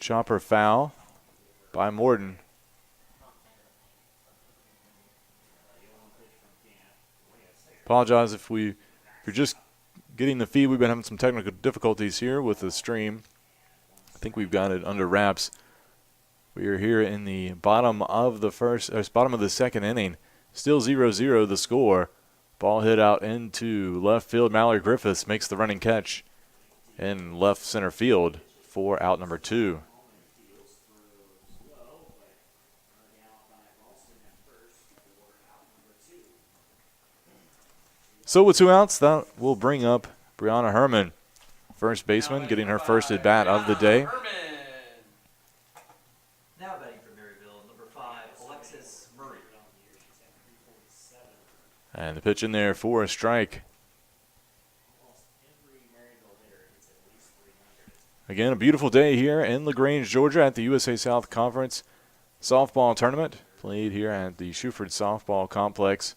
Chopper foul by Morton. Apologize if you're just getting the feed. We've been having some technical difficulties here with the stream. I think we've got it under wraps. We are here in the bottom of the second inning. Still 0-0 the score. Ball hit out into left field. Mallory Griffiths makes the running catch in left center field for out number 2. So with 2 outs, that will bring up Brianna Herman, first baseman, getting her first at bat of the day. Now batting for Maryville, number 5, Alexis Murray. And the pitch in there for a strike. Again, a beautiful day here in LaGrange, Georgia at the USA South Conference softball tournament, played here at the Shuford Softball Complex.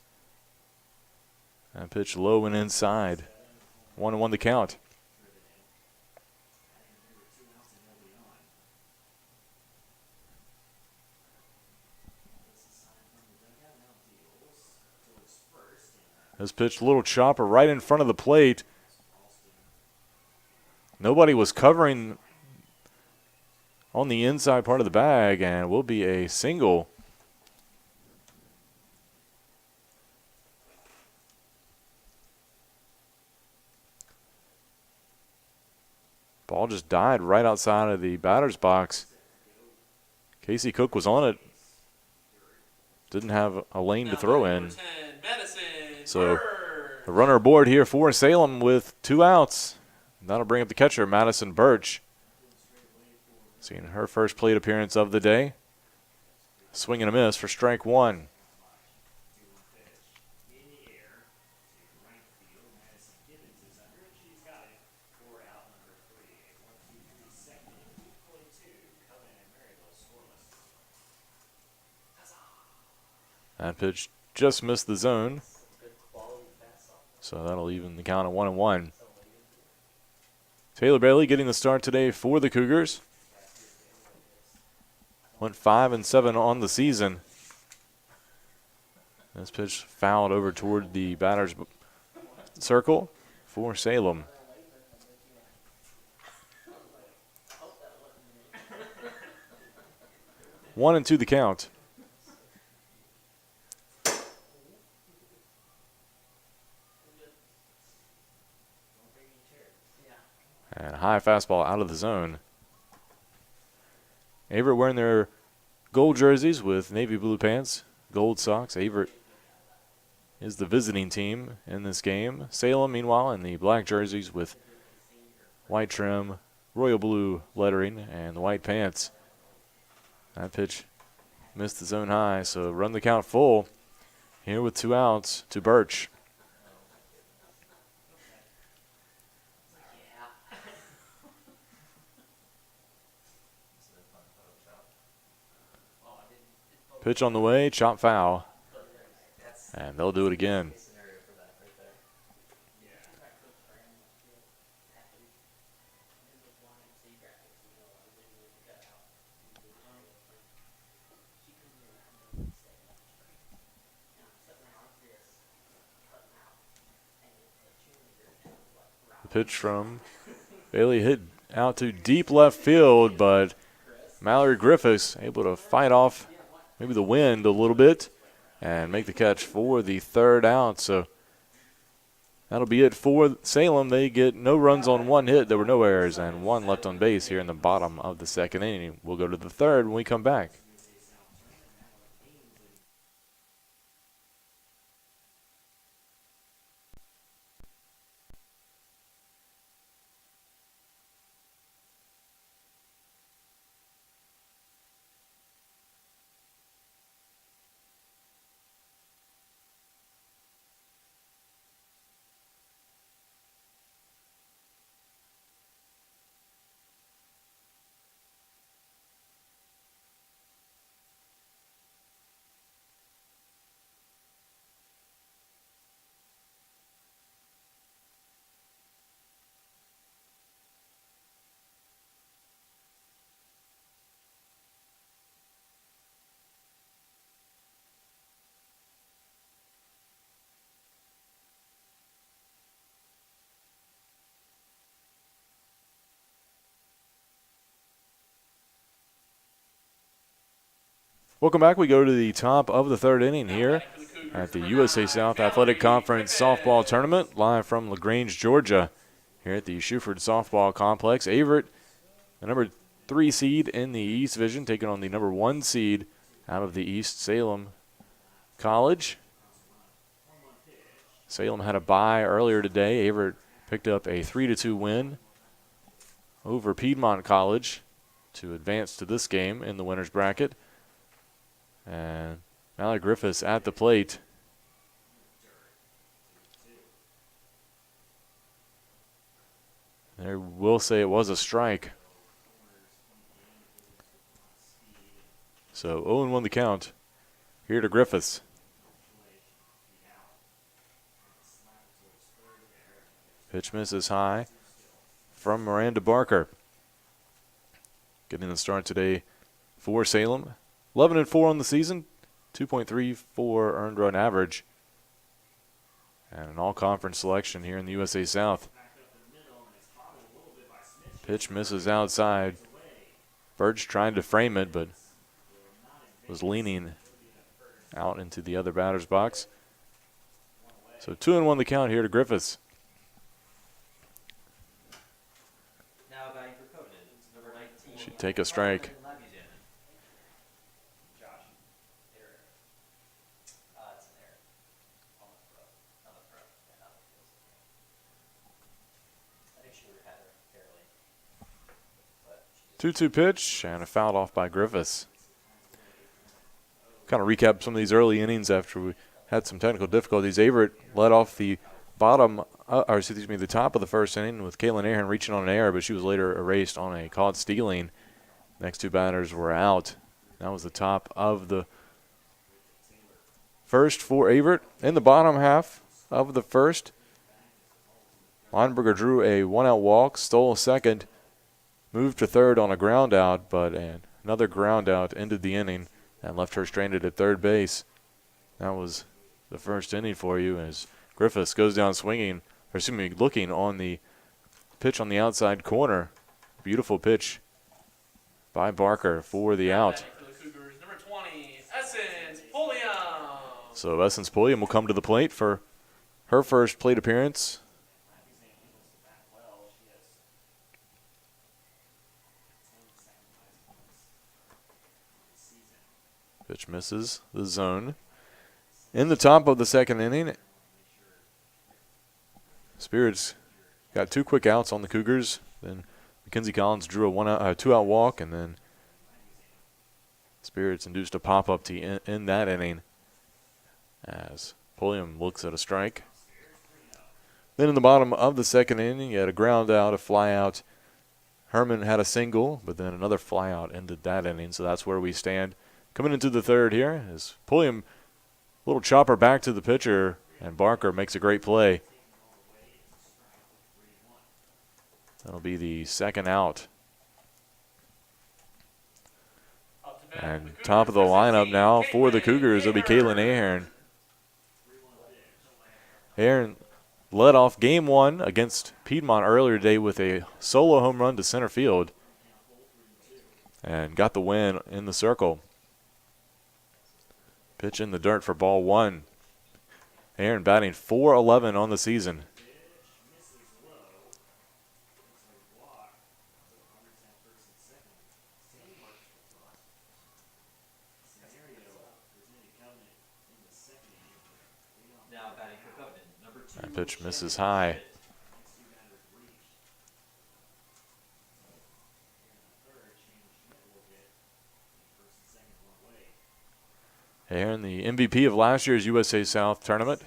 And pitch low and inside. 1-1 the count. This pitch, little chopper right in front of the plate. Nobody was covering on the inside part of the bag, and will be a single. Ball just died right outside of the batter's box. Casey Cook was on it. Didn't have a lane to throw in. So a runner aboard here for Salem with 2 outs. That'll bring up the catcher, Madison Birch. Seeing her first plate appearance of the day. Swing and a miss for strike 1. That pitch just missed the zone. So that'll even the count at 1-1. Taylor Bailey getting the start today for the Cougars. Went 5-7 on the season. This pitch fouled over toward the batter's circle for Salem. One and 2 the count. And a high fastball out of the zone. Averett wearing their gold jerseys with navy blue pants, gold socks. Averett is the visiting team in this game. Salem, meanwhile, in the black jerseys with white trim, royal blue lettering, and the white pants. That pitch missed the zone high, so run the count full here with 2 outs to Birch. Pitch on the way, chop foul. And they'll do it again. The pitch from Bailey hit out to deep left field, but Mallory Griffiths able to fight off maybe the wind a little bit and make the catch for the 3rd out. So that'll be it for Salem. They get no runs on 1 hit. There were no errors and 1 left on base here in the bottom of the 2nd inning. We'll go to the 3rd when we come back. Welcome back. We go to the top of the third inning here at the USA South Athletic Conference Softball Tournament, live from LaGrange, Georgia, here at the Shuford Softball Complex. Averett, the number 3 seed in the East Division, taking on the number 1 seed out of the East, Salem College. Salem had a bye earlier today. Averett picked up a 3-2 win over Piedmont College to advance to this game in the winner's bracket. And Mallory Griffiths at the plate. There will say it was a strike. So 0-1 the count here to Griffiths. Pitch misses high from Miranda Barker. Getting the start today for Salem. 11-4 on the season, 2.34 earned run average, and an all-conference selection here in the USA South. Pitch misses outside. Birch trying to frame it, but was leaning out into the other batter's box. So 2-1 the count here to Griffiths. Now batting for Conan, number 19. Should take a strike. I think she would have had her fairly. 2-2 pitch and a foul off by Griffiths. Kind of recap some of these early innings after we had some technical difficulties. Averett led off the the top of the first inning with Kaylin Aaron reaching on an error, but she was later erased on a caught stealing. Next 2 batters were out. That was the top of the first for Averett. In the bottom half of the first, Lineberger drew a 1-out walk, stole second, moved to third on a ground out, but another ground out ended the inning and left her stranded at third base. That was the first inning for you as Griffiths goes down swinging, looking on the pitch on the outside corner. Beautiful pitch by Barker for the out. For the Cougars, number 20, Essence Pulliam. So Essence Pulliam will come to the plate for her first plate appearance. Pitch misses the zone. In the top of the second inning, Spirits got 2 quick outs on the Cougars. Then Mackenzie Collins drew a 2-out walk, and then Spirits induced a pop-up in that inning as Pulliam looks at a strike. Then in the bottom of the second inning, you had a ground out, a fly out. Herman had a single, but then another fly out ended that inning, so that's where we stand. Coming into the third here is Pulliam, little chopper back to the pitcher, and Barker makes a great play. That'll be the second out. And top of the lineup now for the Cougars will be Kaylin Ahern. Ahern led off game 1 against Piedmont earlier today with a solo home run to center field and got the win in the circle. Pitch in the dirt for ball 1. Ahern batting .411 on the season. Now batting for Conan, number 2. That pitch misses high. Ahern, the MVP of last year's USA South tournament.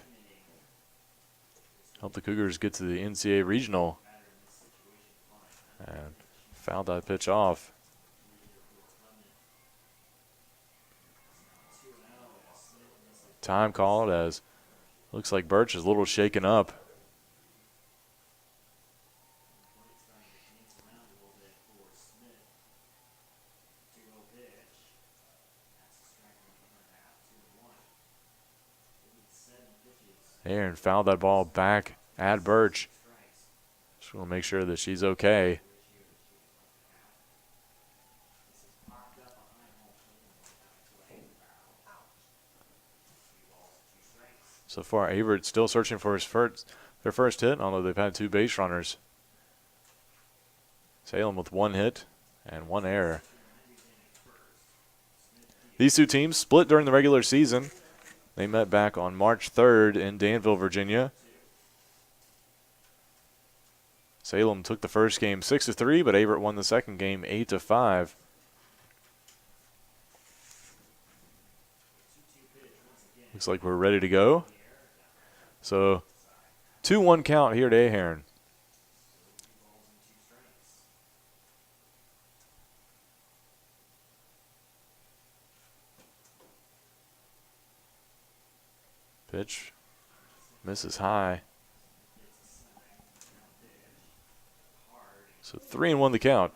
Helped the Cougars get to the NCAA regional and fouled that pitch off. Time called as looks like Birch is a little shaken up. Ahern fouled that ball back at Birch. Just want to make sure that she's okay. So far, Avert still searching for their first hit, although they've had 2 base runners. Salem with 1 hit and 1 error. These 2 teams split during the regular season. They met back on March 3rd in Danville, Virginia. Salem took the first game 6-3, but Avert won the second game 8-5. Looks like we're ready to go. So 2-1 count here to Ahearn. Pitch misses high. So 3-1 the count.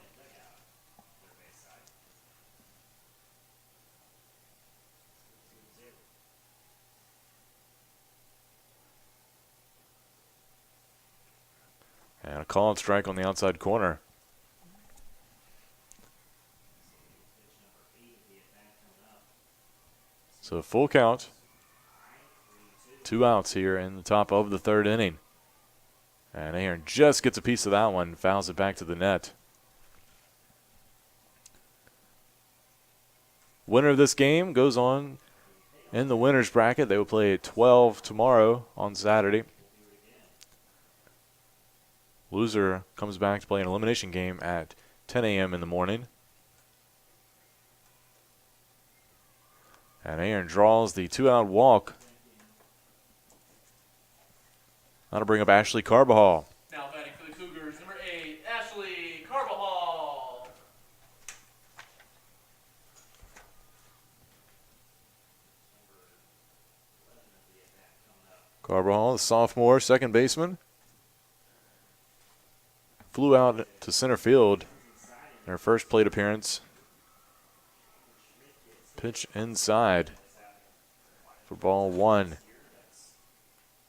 And a call and strike on the outside corner. So full count. 2 outs here in the top of the 3rd inning. And Ahearn just gets a piece of that one, fouls it back to the net. Winner of this game goes on in the winner's bracket. They will play at 12 tomorrow on Saturday. Loser comes back to play an elimination game at 10 a.m. in the morning. And Ahearn draws the 2-out walk. That'll bring up Ashley Carbajal. Now batting for the Cougars, number 8, Ashley Carbajal. Carbajal, the sophomore second baseman, flew out to center field in her first plate appearance. Pitch inside for ball 1.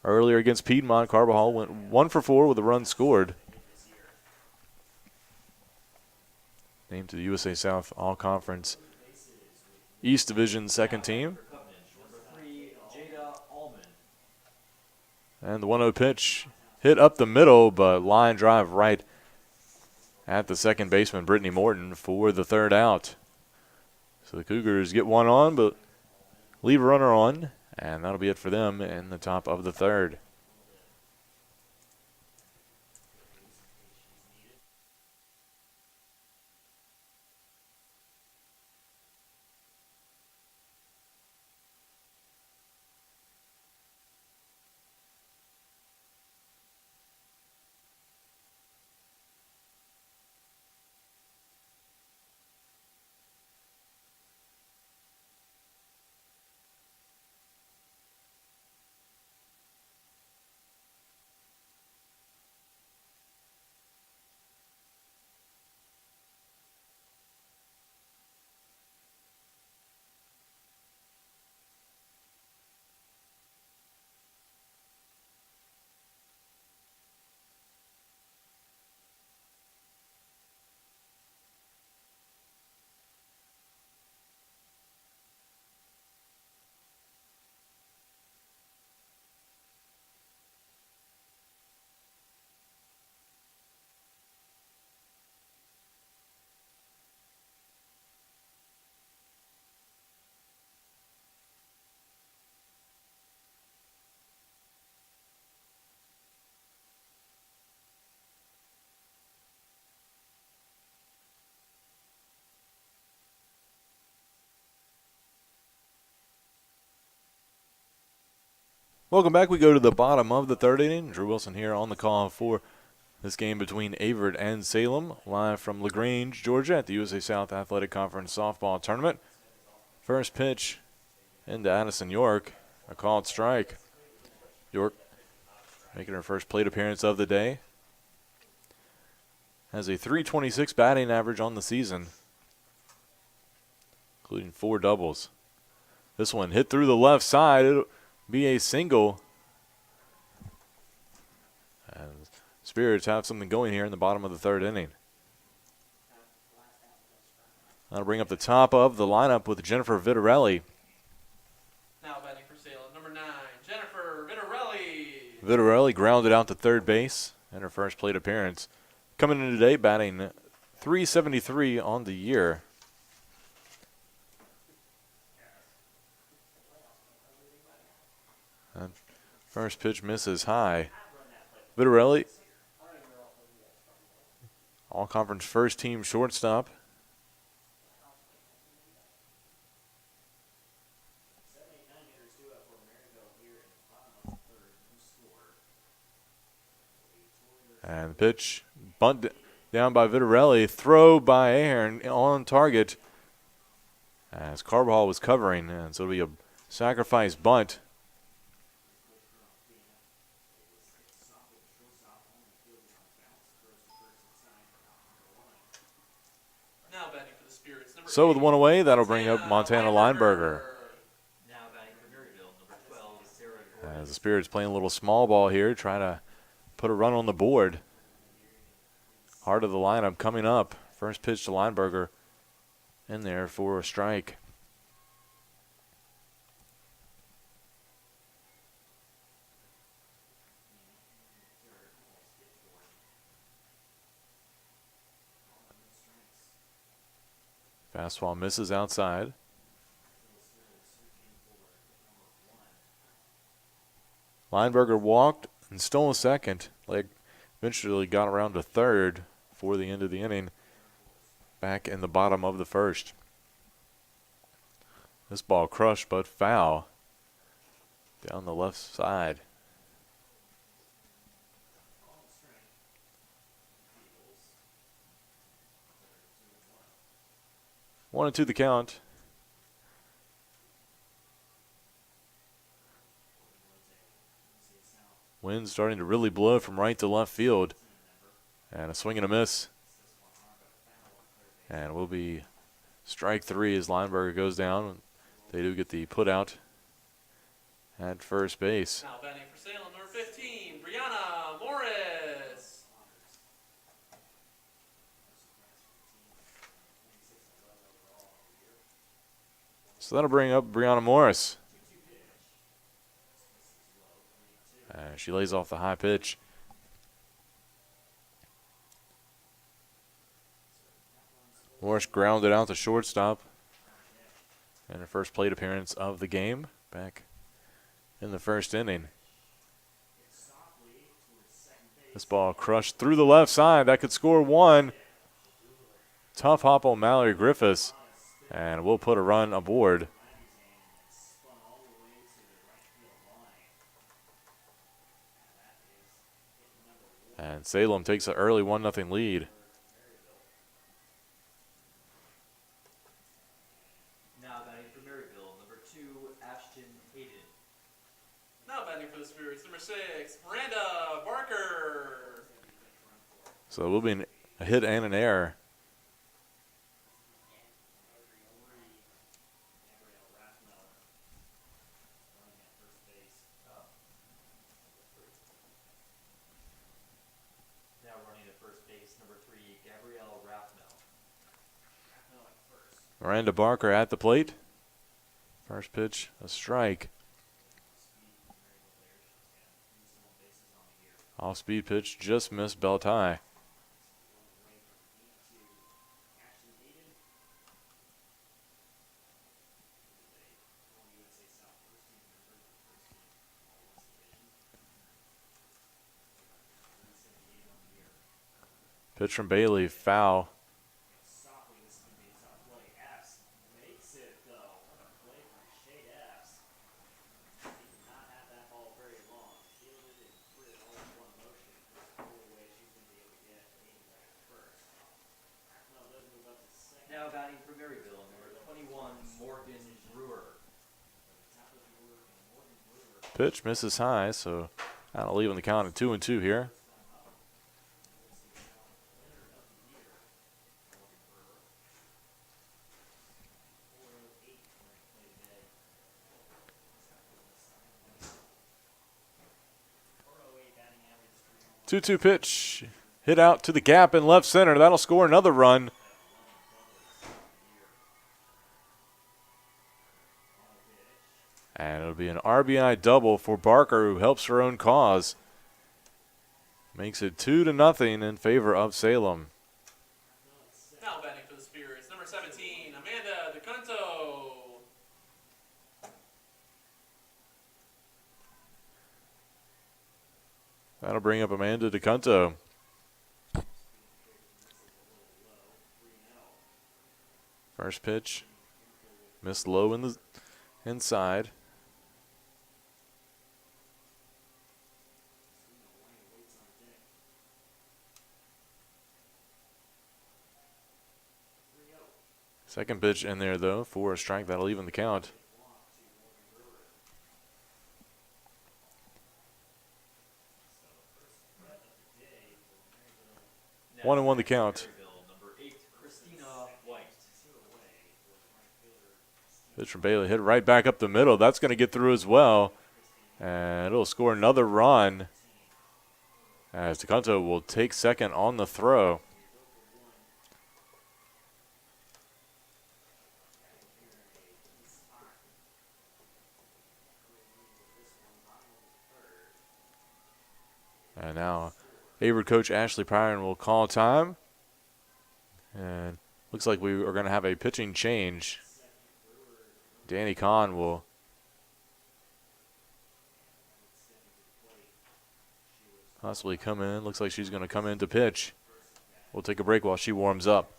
Earlier against Piedmont, Carbajal went 1 for 4 with a run scored. Named to the USA South All-Conference East Division second team. And the 1-0 pitch hit up the middle, but line drive right at the second baseman, Brittany Morton, for the 3rd out. So the Cougars get 1 on, but leave a runner on. And that'll be it for them in the top of the 3rd. Welcome back. We go to the bottom of the 3rd inning. Drew Wilson here on the call for this game between Avert and Salem, live from LaGrange, Georgia at the USA South Athletic Conference softball tournament. First pitch into Addison York, a called strike. York making her first plate appearance of the day. Has a .326 batting average on the season, including 4 doubles. This one hit through the left side. It'll be a single. And Spirits have something going here in the bottom of the 3rd inning. That'll bring up the top of the lineup with Jennifer Vitarelli. Now batting for Salem, number 9, Jennifer Vitarelli grounded out to third base in her first plate appearance. Coming in today, batting .373 on the year. And first pitch misses high. Vitarelli, all-conference first-team shortstop. And pitch bunt down by Vitarelli. Throw by Ahern on target as Carbajal was covering. And so it'll be a sacrifice bunt. Now batting for the Spirits, number So with 8, one away, that'll bring up Montana Lineberger. Now batting for Maryville, number 12, Sarah As the Spirits playing a little small ball here, trying to put a run on the board. Heart of the lineup coming up. First pitch to Lineberger in there for a strike. Fastball misses outside. Lineberger walked and stole a second. Eventually got around to third for the end of the inning. Back in the bottom of the first. This ball crushed but foul. Down the left side. 1-2 the count. Wind starting to really blow from right to left field. And a swing and a miss. And will be strike 3 as Lineberger goes down. They do get the put out at first base. Now batting for Salem, number 15, Brianna Morris. So that'll bring up Brianna Morris. She lays off the high pitch. Morris grounded out to shortstop in her first plate appearance of the game back in the first inning. This ball crushed through the left side. That could score one. Tough hop on Mallory Griffiths, and we'll put a run aboard. And Salem takes an early 1-0 lead. Now batting for Maryville, number 2, Ashton Hayden. Now batting for the Spirits, number 6, Miranda Barker. So it will be a hit and an error. Miranda Barker at the plate. First pitch, a strike. Off-speed pitch, just missed belt high. Pitch from Bailey, foul. Now batting for Maryville, number 21, Morgan Brewer. Pitch misses high, so I'll leave on the count at 2-2 here. Two-two pitch, hit out to the gap in left center. That'll score another run. And it'll be an RBI double for Barker, who helps her own cause. Makes it 2-0 in favor of Salem. Now batting for the Spirits, number 17, Amanda DeCunto. That'll bring up Amanda DeCunto. First pitch, missed low in the inside. Second pitch in there, though, for a strike. That'll even the count. Now 1-1 the count. number 8, Christina White. Pitch from Bailey hit right back up the middle. That's going to get through as well. And it'll score another run as DeCunto will take second on the throw. And now Hayward coach Ashley Pryor will call time. And looks like we are going to have a pitching change. Danny Kahn will possibly come in. Looks like she's going to come in to pitch. We'll take a break while she warms up.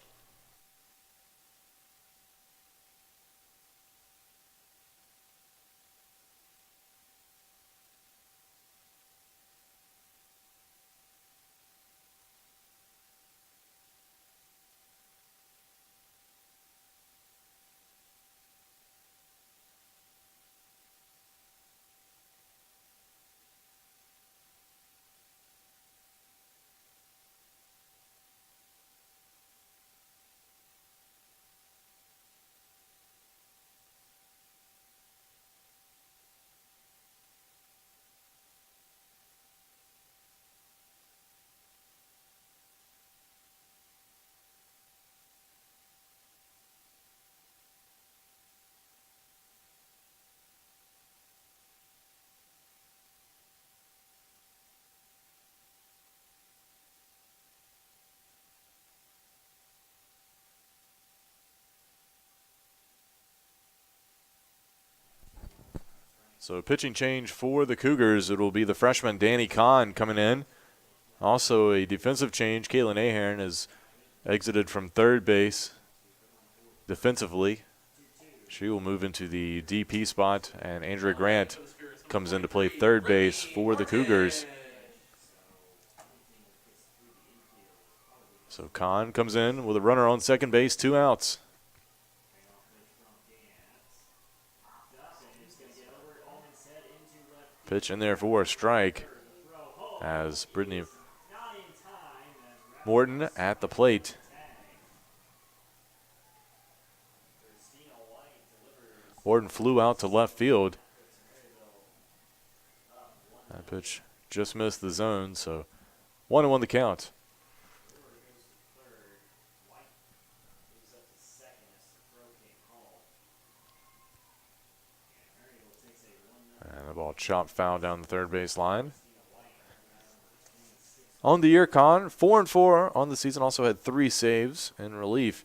So pitching change for the Cougars. It will be the freshman Danny Kahn coming in. Also a defensive change. Kaylin Ahern has exited from third base defensively. She will move into the DP spot, and Andrea Grant comes in to play third base for the Cougars. So Kahn comes in with a runner on second base, 2 outs. Pitch in there for a strike as Brittany Morton at the plate. Morton flew out to left field. That pitch just missed the zone, so 1-1 the count. And the ball chopped foul down the third base line. On the year, Kahn, 4-4 on the season. Also had 3 saves in relief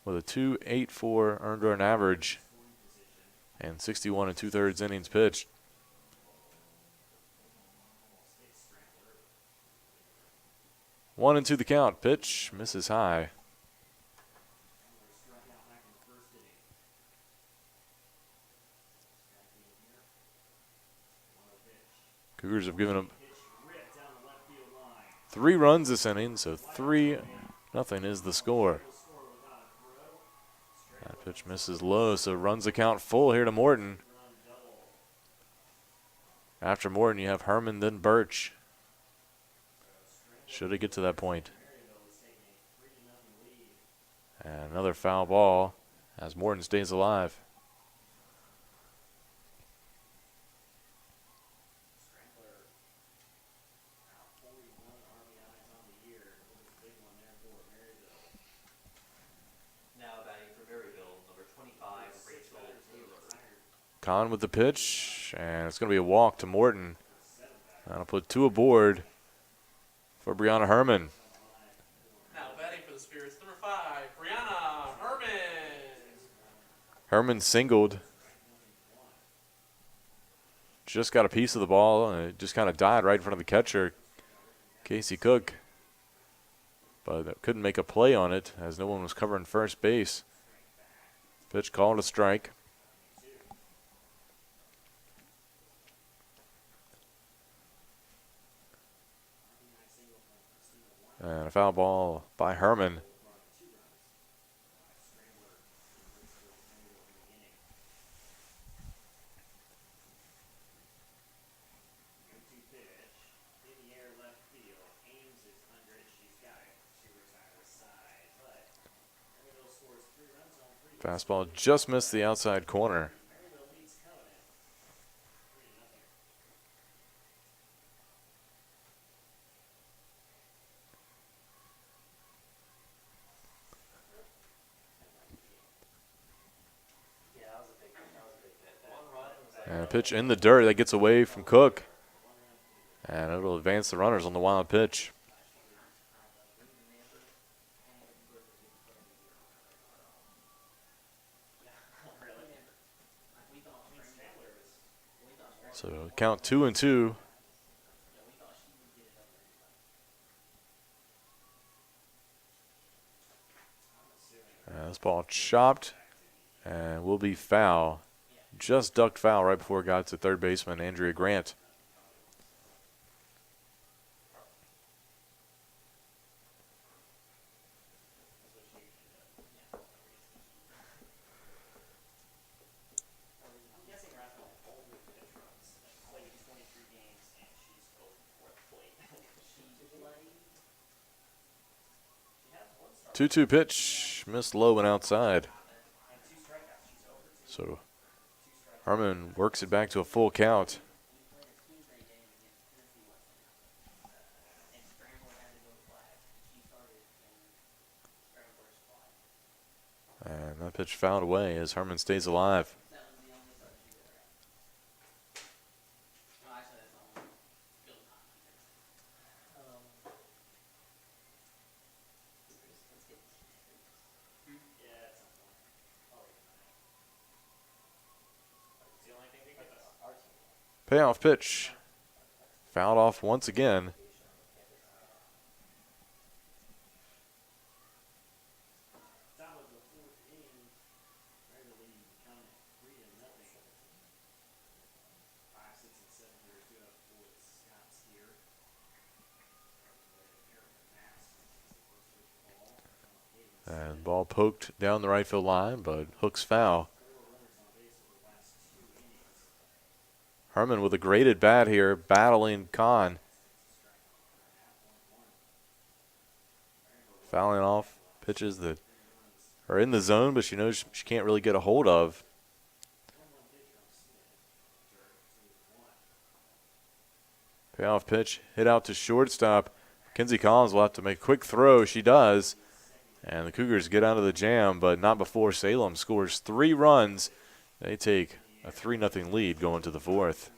with a 2.84 earned run average and 61 2/3 innings pitched. One and two the count. Pitch misses high. Cougars have given up 3 runs this inning, so 3-0 is the score. That pitch misses low, so runs the count full here to Morton. After Morton, you have Herman, then Birch. Should it get to that point. And another foul ball as Morton stays alive. Kahn with the pitch, and it's going to be a walk to Morton. That'll put 2 aboard for Brianna Herman. Now batting for the Spirits, number 5, Brianna Herman. Herman singled. Just got a piece of the ball, and it just kind of died right in front of the catcher, Casey Cook. But couldn't make a play on it as no one was covering first base. Pitch called a strike. And a foul ball by Herman. Fastball just missed the outside corner. And a pitch in the dirt that gets away from Cook. And it'll advance the runners on the wild pitch. So count 2-2. This ball chopped and will be foul. Just ducked foul right before it got to third baseman Andrea Grant. Two-two pitch, missed low and outside. So Herman works it back to a full count. And that pitch fouled away as Herman stays alive. Payoff pitch. Fouled off once again. And ball poked down the right field line, but hooks foul. Herman with a great at bat here, battling Kahn. Fouling off pitches that are in the zone, but she knows she can't really get a hold of. Payoff pitch, hit out to shortstop. Kenzie Collins will have to make a quick throw. She does. And the Cougars get out of the jam, but not before Salem scores 3 runs. They take a 3-0 lead going to the 4th.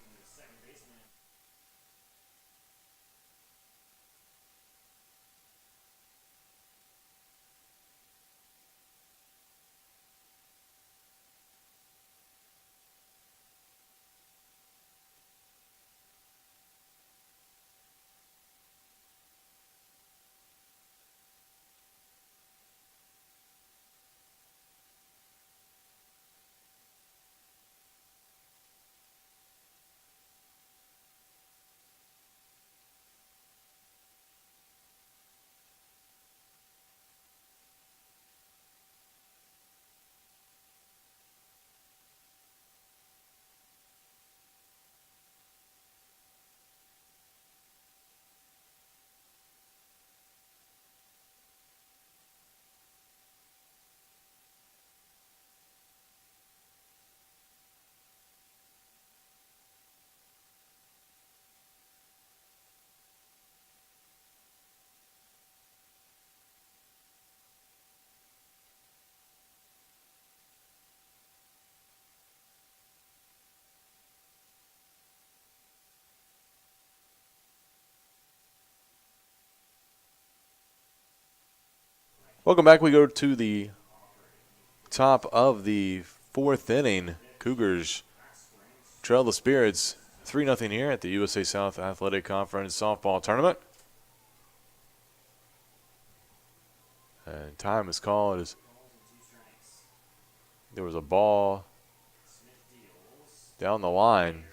Welcome back. We go to the top of the fourth inning. Cougars trail the Spirits 3-0 here at the USA South Athletic Conference softball tournament. And time is called as there was a ball down the line.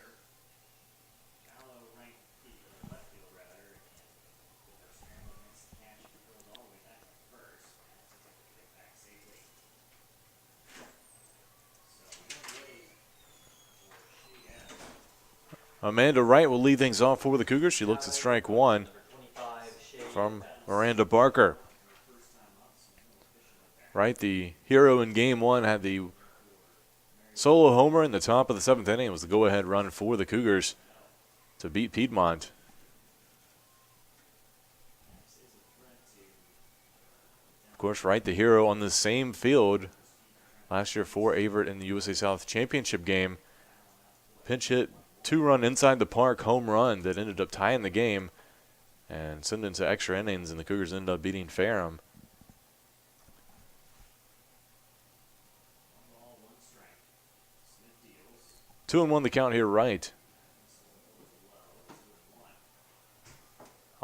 Amanda Wright will lead things off for the Cougars. She looks at strike one from Miranda Barker. Wright, the hero in game one, had the solo homer in the top of the seventh inning. It was the go-ahead run for the Cougars to beat Piedmont. Of course, Wright, the hero on the same field last year for Averitt in the USA South Championship game. Pinch hit, two-run inside the park home run that ended up tying the game and sent into extra innings, and the Cougars ended up beating Ferrum. 2-1 the count here, Wright.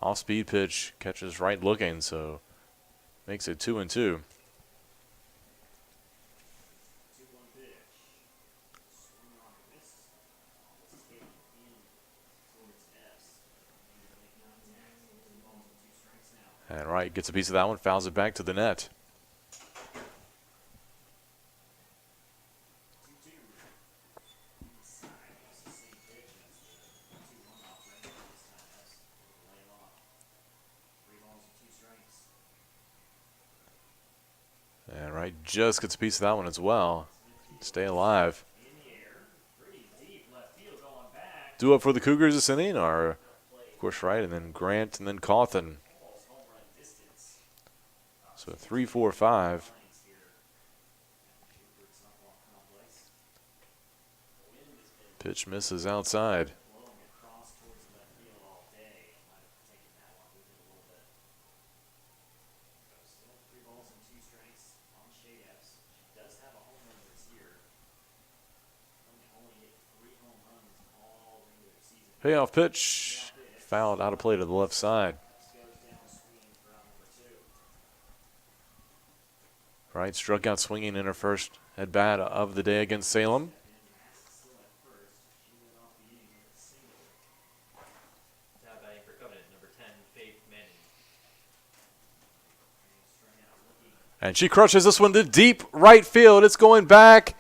Off-speed pitch catches Wright looking, so makes it 2-2. And Wright gets a piece of that one, fouls it back to the net. And Wright just gets a piece of that one as well. Stay alive. Due up for the Cougars this inning are, of course, Wright, and then Grant, and then Cawthon. So 3-4-5. Pitch misses outside. Payoff pitch, fouled out of play to the left side. Wright struck out swinging in her first at bat of the day against Salem. And she crushes this one to deep right field. It's going back,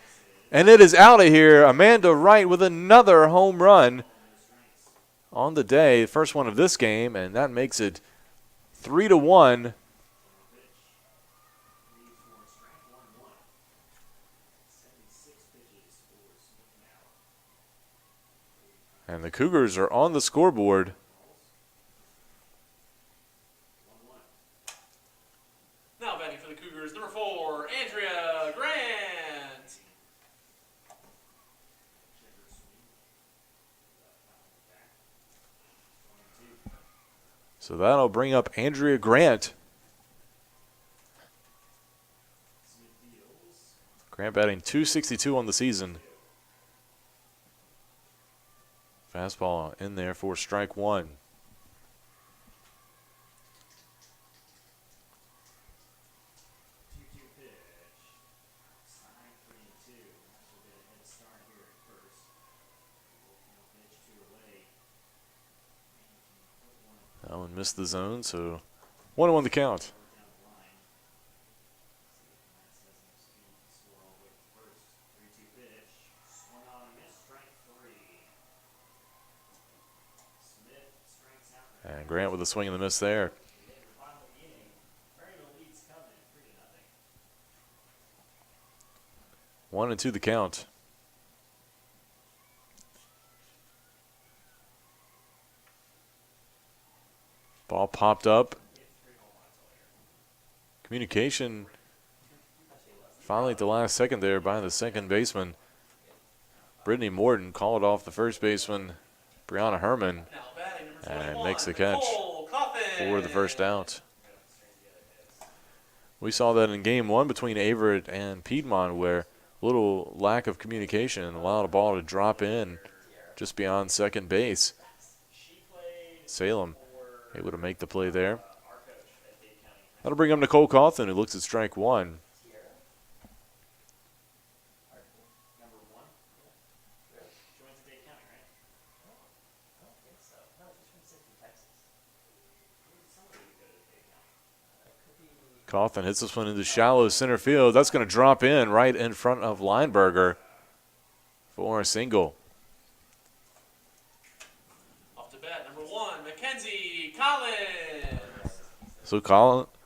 and it is out of here. Amanda Wright with another home run on the day, first one of this game, and that makes it 3-1. And the Cougars are on the scoreboard. Now batting for the Cougars, number 4, Andrea Grant. So that'll bring up Andrea Grant. Grant batting .262 on the season. Fastball in there for strike one. That one missed the zone, so 1-1 the count. And Grant with a swing and a miss there. 1-2 the count. Ball popped up. Communication finally at the last second there by the second baseman. Brittany Morton called off the first baseman, Brianna Herman, and makes the catch for the first out. We saw that in game one between Averett and Piedmont, where a little lack of communication allowed a ball to drop in just beyond second base. Salem able to make the play there. That'll bring up Nicole Cawthon, who looks at strike one. Cawthon hits this one into shallow center field. That's going to drop in right in front of Lineberger for a single. Off to bat, number 1, Mackenzie Collins. So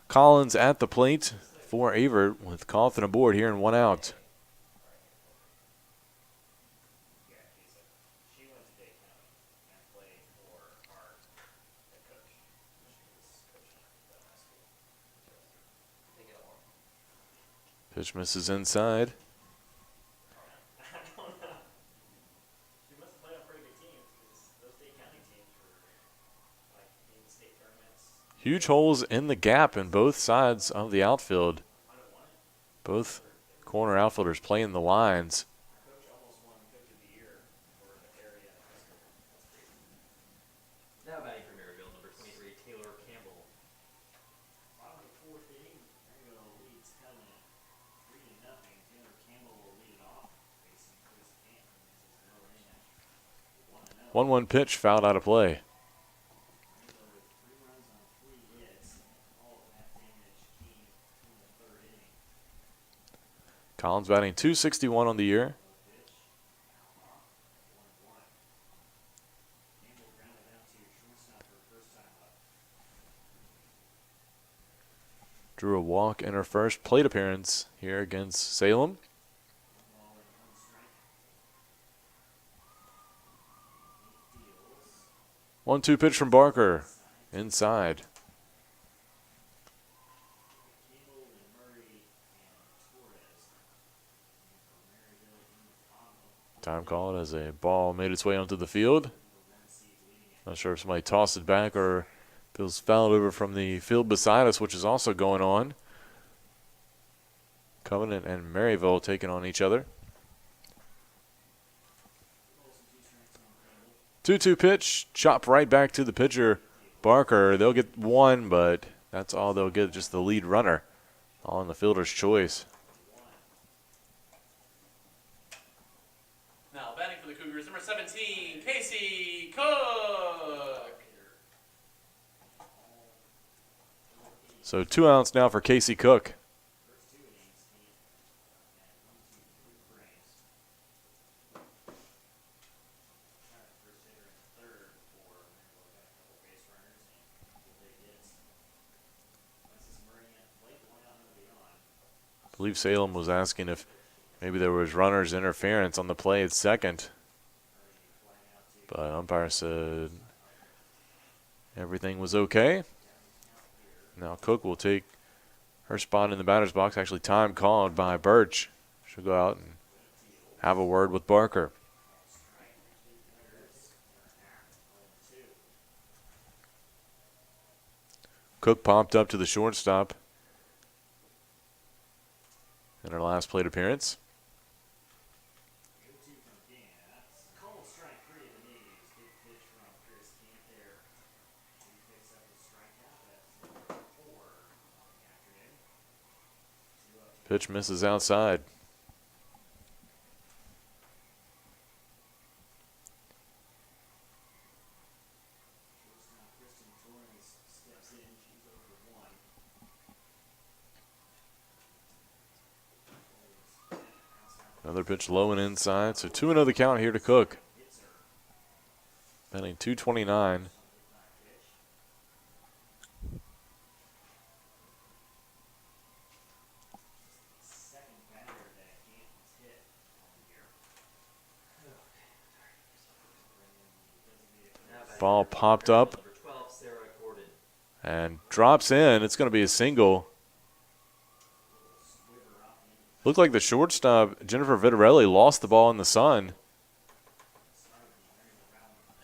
Collins at the plate for Averett with Cawthon aboard here and one out. Pitch misses inside. Huge holes in the gap in both sides of the outfield. Both corner outfielders playing the lines. Now batting for Maryville, number 23, Taylor Campbell. Bottom of the fourth inning, Maryville leads Salem 3-0. Taylor Campbell will lead it off, facing Chris Canton. This is 1-1 pitch fouled out of play. Maryville with 3 runs on 3 hits, and all of that damage came in the third inning. Collins batting .261 on the year. Drew a walk in her first plate appearance here against Salem. 1-2 pitch from Barker. Inside. Time called as a ball made its way onto the field. Not sure if somebody tossed it back or if it was fouled over from the field beside us, which is also going on. Covenant and Maryville taking on each other. 2-2 pitch, chop right back to the pitcher, Barker. They'll get one, but that's all they'll get, just the lead runner on the fielder's choice. Now batting for the Cougars, number 17, Casey Cook. So 2 outs now for Casey Cook. I believe Salem was asking if maybe there was runner's interference on the play at second. But umpire said everything was okay. Now Cook will take her spot in the batter's box. Actually, time called by Birch. She'll go out and have a word with Barker. Cook popped up to the shortstop in her last plate appearance. Pitch misses outside. Another pitch low and inside. So 2-0 the count here to Cook. Batting .229. Ball popped up Number 12, Sarah Gordon. and drops in. It's going to be a single. Looked like the shortstop, Jennifer Vitarelli, lost the ball in the sun.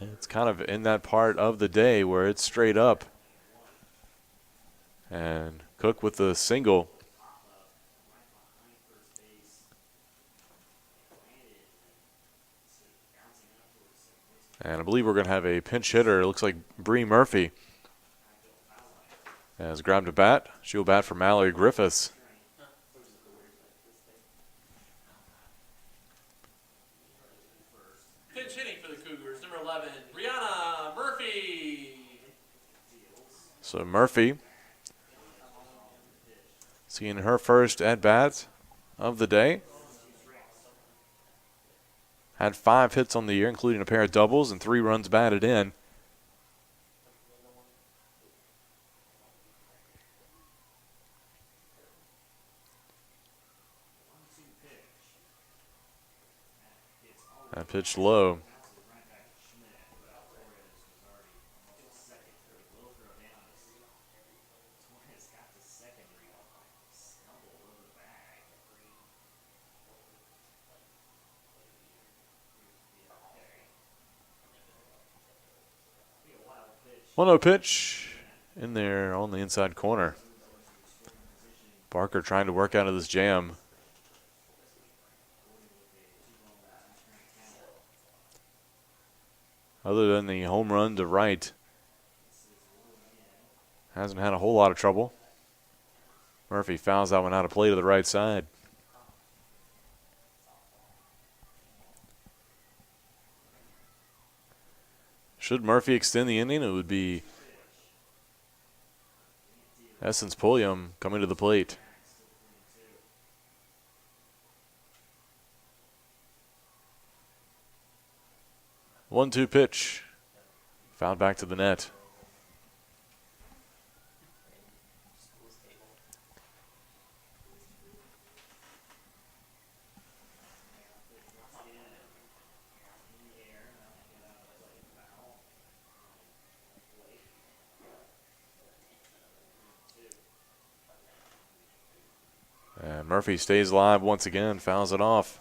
It's kind of in that part of the day where it's straight up. And Cook with the single And I believe we're going to have a pinch hitter. It looks like Bree Murphy has grabbed a bat. She'll bat for Mallory Griffiths. Pinch hitting for the Cougars, number 11, Brianna Murphy. So Murphy seeing her first at-bat of the day. Had 5 hits on the year, including a pair of doubles and 3 runs batted in. That pitched low. One 0 pitch in there on the inside corner. Barker trying to work out of this jam. Other than the home run to right, hasn't had a whole lot of trouble. Murphy fouls that one out of play to the right side. Should Murphy extend the inning, it would be Essence Pulliam coming to the plate. One-two pitch. Fouled back to the net. And Murphy stays alive once again, fouls it off.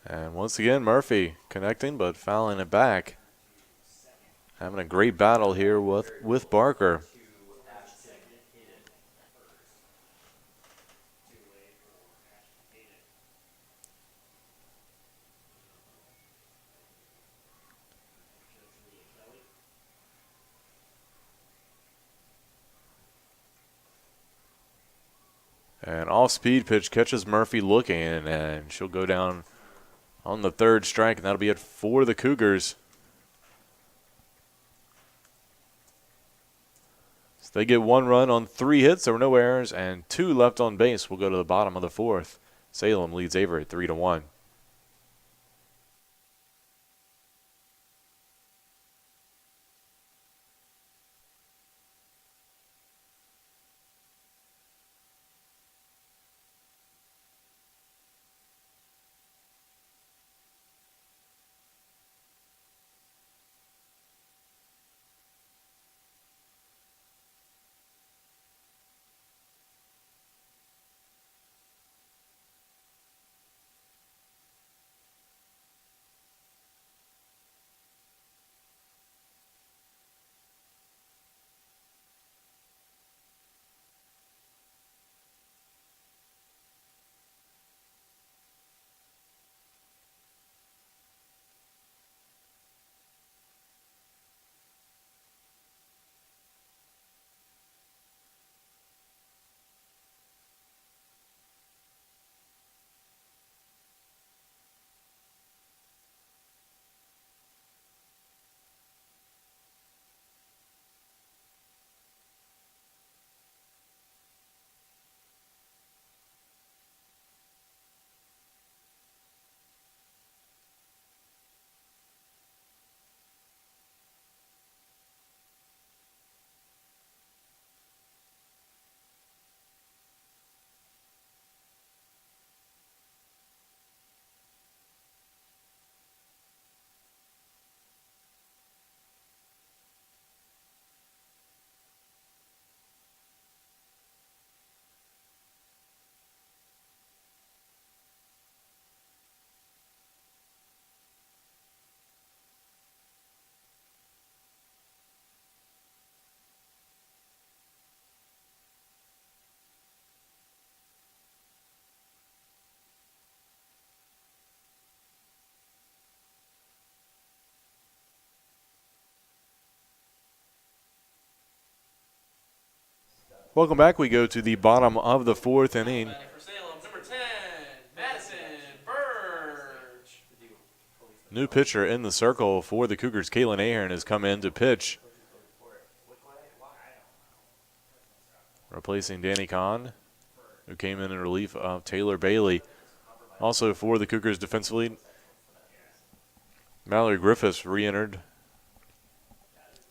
And once again, Murphy connecting but fouling it back. Having a great battle here with Barker. An off-speed pitch catches Murphy looking, and she'll go down on the third strike, and that'll be it for the Cougars. So they get 1 run on 3 hits. There were no errors, and 2 left on base. We'll go to the bottom of the 4th. Salem leads Avery 3-1. Welcome back. We go to the bottom of the fourth inning. Batting for Salem, number 10, Madison Burge. New pitcher in the circle for the Cougars. Kalen Ahern has come in to pitch, replacing Danny Kahn, who came in relief of Taylor Bailey. Also for the Cougars defensively, Mallory Griffiths re-entered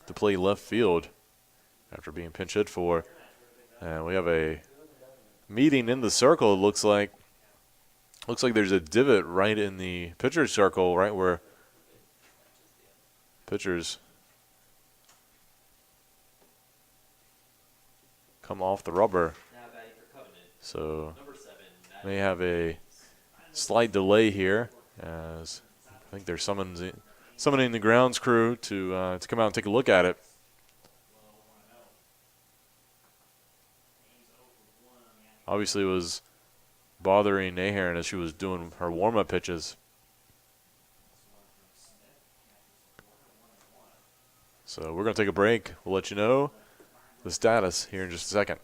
to play left field after being pinch hit for. And we have a meeting in the circle. It looks like there's a divot right in the pitcher's circle, right where pitchers come off the rubber. Now batting for Covenant, So number 7, may have a slight delay here, as I think they're summoning the grounds crew to come out and take a look at it. Obviously, it was bothering Ahern as she was doing her warm-up pitches. So we're going to take a break. We'll let you know the status here in just a second.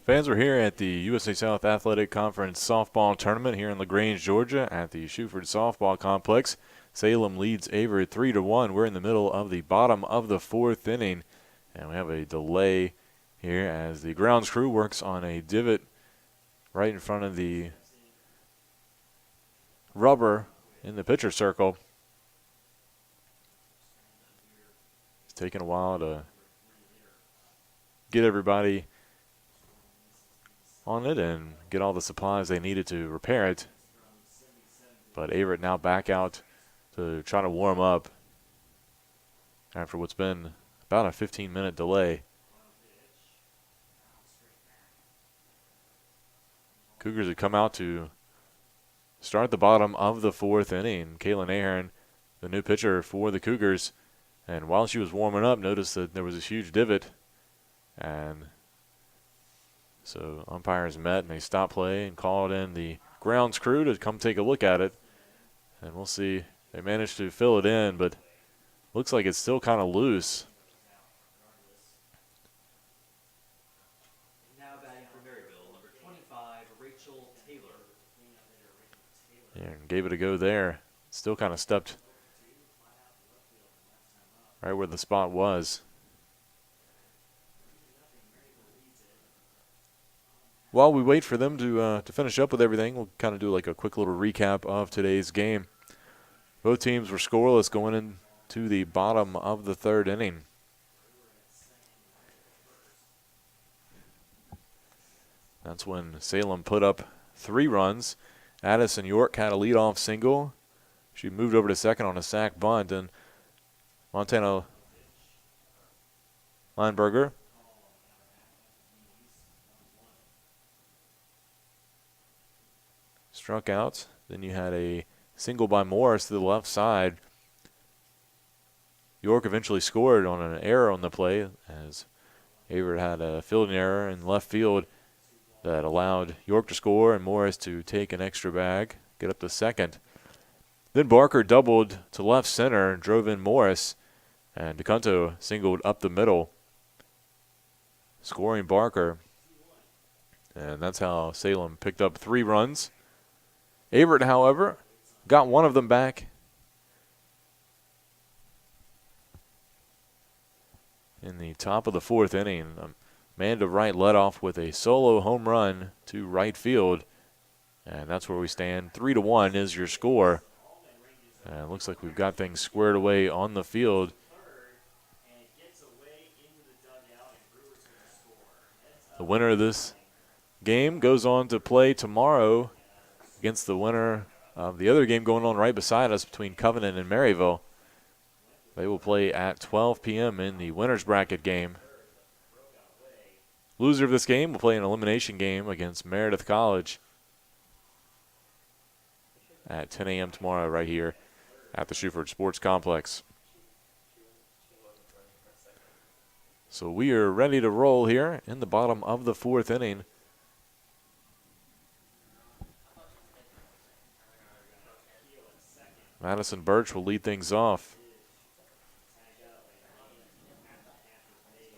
Fans, we're here at the USA South Athletic Conference softball tournament here in LaGrange, Georgia at the Shuford Softball Complex. Salem leads Avery 3-1. We're in the middle of the bottom of the fourth inning, and we have a delay here as the grounds crew works on a divot right in front of the rubber in the pitcher circle. It's taking a while to get everybody on it and get all the supplies they needed to repair it. But Averett now back out to try to warm up after what's been about a 15-minute delay. Cougars have come out to start the bottom of the fourth inning. Kaylin Ahern, the new pitcher for the Cougars, and while she was warming up, noticed that there was a huge divot, and so umpires met and they stopped play and called in the grounds crew to come take a look at it. And we'll see. They managed to fill it in, but looks like it's still kind of loose. Now batting for Maryville, number 25, Rachel Taylor. And gave it a go there. Still kind of stepped right where the spot was. While we wait for them to finish up with everything, we'll kind of do like a quick little recap of today's game. Both teams were scoreless going into the bottom of the third inning. That's when Salem put up 3 runs. Addison York had a leadoff single. She moved over to second on a sac bunt, and Montana Lineberger struck out. Then you had a single by Morris to the left side. York eventually scored on an error on the play as Averett had a fielding error in left field that allowed York to score and Morris to take an extra bag, get up to second. Then Barker doubled to left center and drove in Morris, and DeCunto singled up the middle, scoring Barker. And that's how Salem picked up 3 runs. Averett, however, got one of them back in the top of the fourth inning. Amanda Wright led off with a solo home run to right field, and that's where we stand. 3-1 is your score. And it looks like we've got things squared away on the field. The winner of this game goes on to play tomorrow against the winner of the other game going on right beside us between Covenant and Maryville. They will play at 12 p.m. in the winner's bracket game. Loser of this game will play an elimination game against Meredith College at 10 a.m. tomorrow right here at the Shuford Sports Complex. So we are ready to roll here in the bottom of the fourth inning. Madison Birch will lead things off.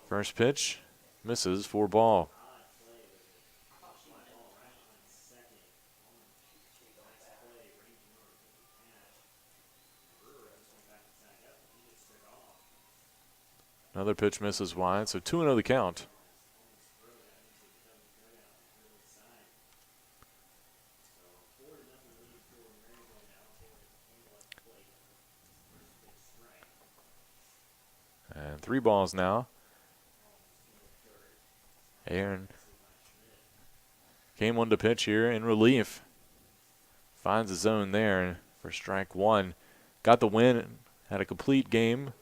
First pitch misses for ball. Another pitch misses wide, so 2-0 the count. And 3 balls now. Aaron came on to pitch here in relief. Finds the zone there for strike 1. Got the win, had a complete game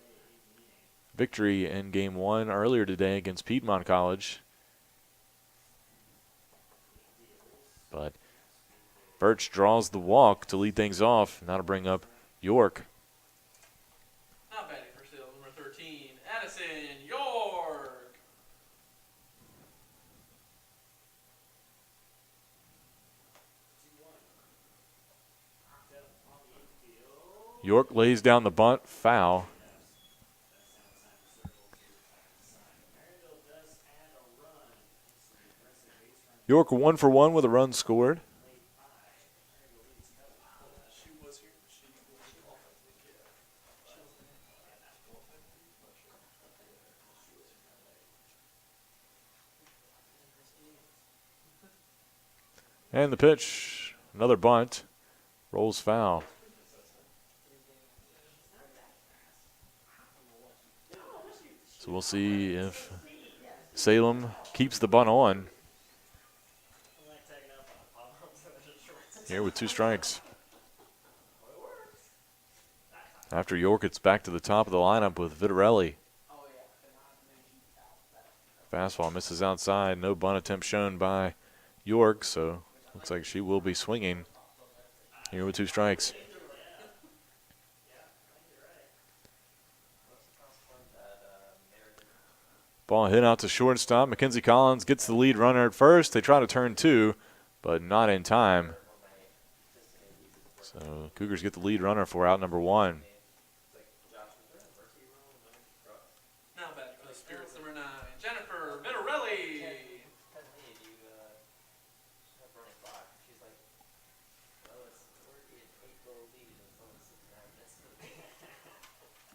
victory in game 1 earlier today against Piedmont College. But Birch draws the walk to lead things off. Now to bring up York. Now batting for Salem, number 13, Addison York. York lays down the bunt, foul. York 1 for 1 with a run scored. She was here. She was off. And the pitch, another bunt, rolls foul. So we'll see if Salem keeps the bunt on here with 2 strikes. After York, it's back to the top of the lineup with Vitarelli. Fastball misses outside. No bunt attempt shown by York, so looks like she will be swinging here with 2 strikes. Ball hit out to shortstop. Mackenzie Collins gets the lead runner at first. They try to turn 2, but not in time. So Cougars get the lead runner for out number 1. Now batting for the Spirits, number 9, Jennifer Vitarelli.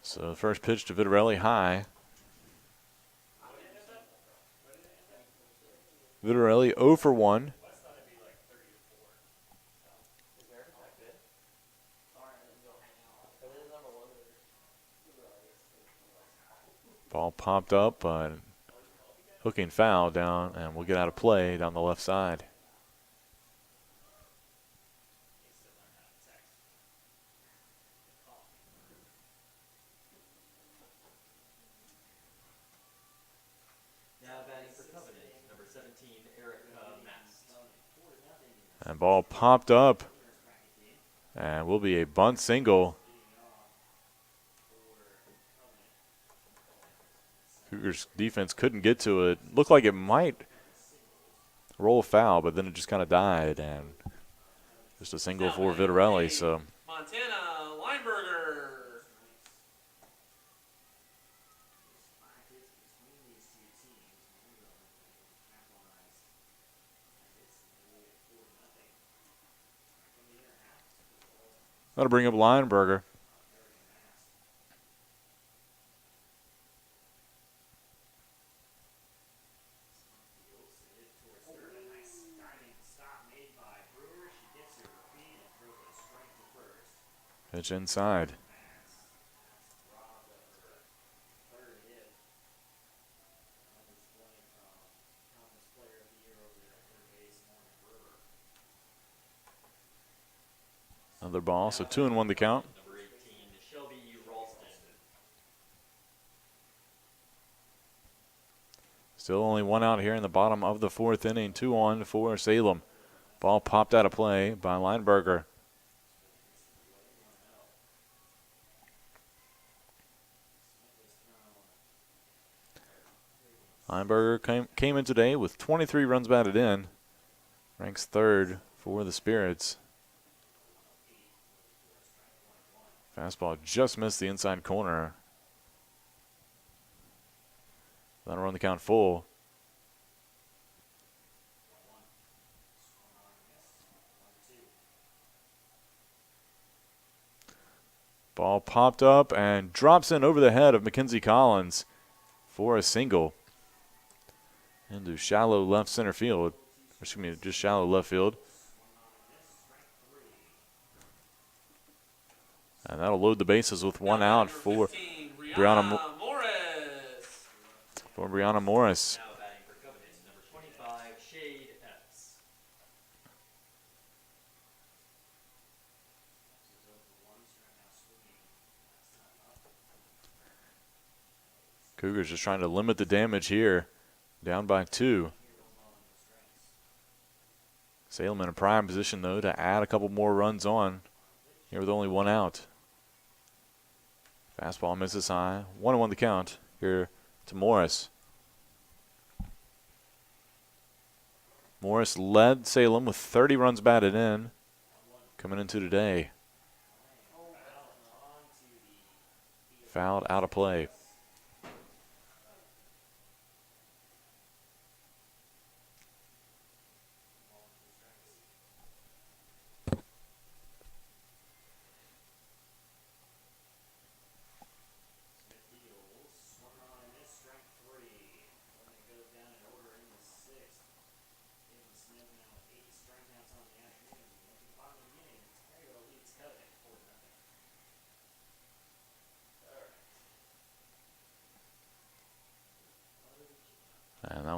So the first pitch to Vitarelli high. Vitarelli 0 for 1. Ball popped up, but hooking foul down, and we'll get out of play down the left side. And ball popped up, and will be a bunt single. Cougars defense couldn't get to it. Looked like it might roll foul, but then it just kind of died, and just a single for Vitarelli. So Montana Lineberger. that'll bring up Lineberger. Pitch inside. Another ball, so 2-1 the count. Number 18, Shelby Ralston. Still only 1 out here in the bottom of the 4th inning. 2-1 for Salem. Ball popped out of play by Lineberger. Lineberger came in today with 23 runs batted in. Ranks 3rd for the Spirits. Fastball just missed the inside corner. That'll run the count full. Ball popped up and drops in over the head of Mackenzie Collins for a single. Into shallow left center field. Excuse me, just shallow left field. And that'll load the bases with 1 out for Brianna Morris. Now batting for Covenant, number 25, Shade Epps. Cougars just trying to limit the damage here. Down by 2. Salem in a prime position, though, to add a couple more runs on here with only 1 out. Fastball misses high. 1-1 the count here to Morris. Morris led Salem with 30 runs batted in coming into today. Fouled out of play.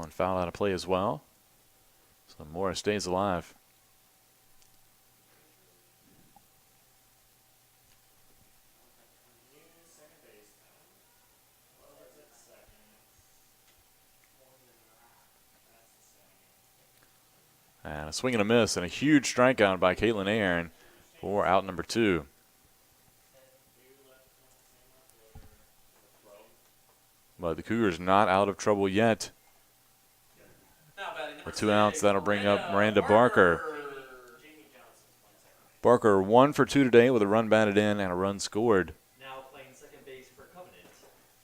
one fouled out of play as well. So Morris stays alive. New second baseman. Loads at second. That's the same. And a swing and a miss and a huge strikeout by Caitlin Aaron for out number 2. But the Cougars not out of trouble yet. Now batting number With 2 outs, 6, that'll bring up Miranda Barker. Jamie Johnson's playing second base. Barker 1 for 2 today with a run batted in and a run scored. Now playing second base for Covenant.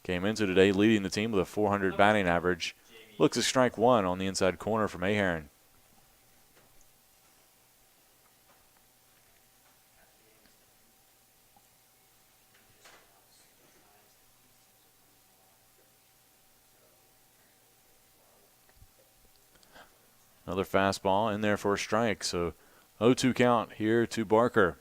Came into today leading the team with a 400 batting average. Looks at strike 1 on the inside corner from Ahearn. Another fastball in there for a strike. So 0-2 count here to Barker.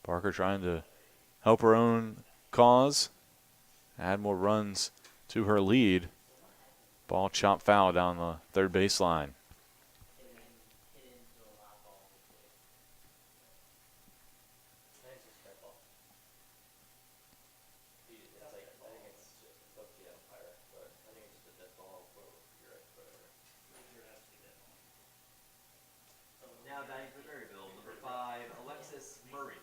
Barker trying to help her own cause, add more runs to her lead. Ball chopped foul down the third baseline. Now batting for Maryville, number 5, Alexis Murray.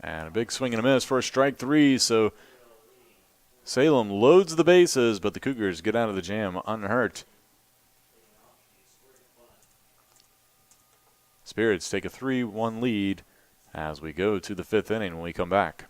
And a big swing and a miss for a strike 3. So Salem loads the bases, but the Cougars get out of the jam unhurt. Spirits take a 3-1 lead as we go to the 5th inning when we come back.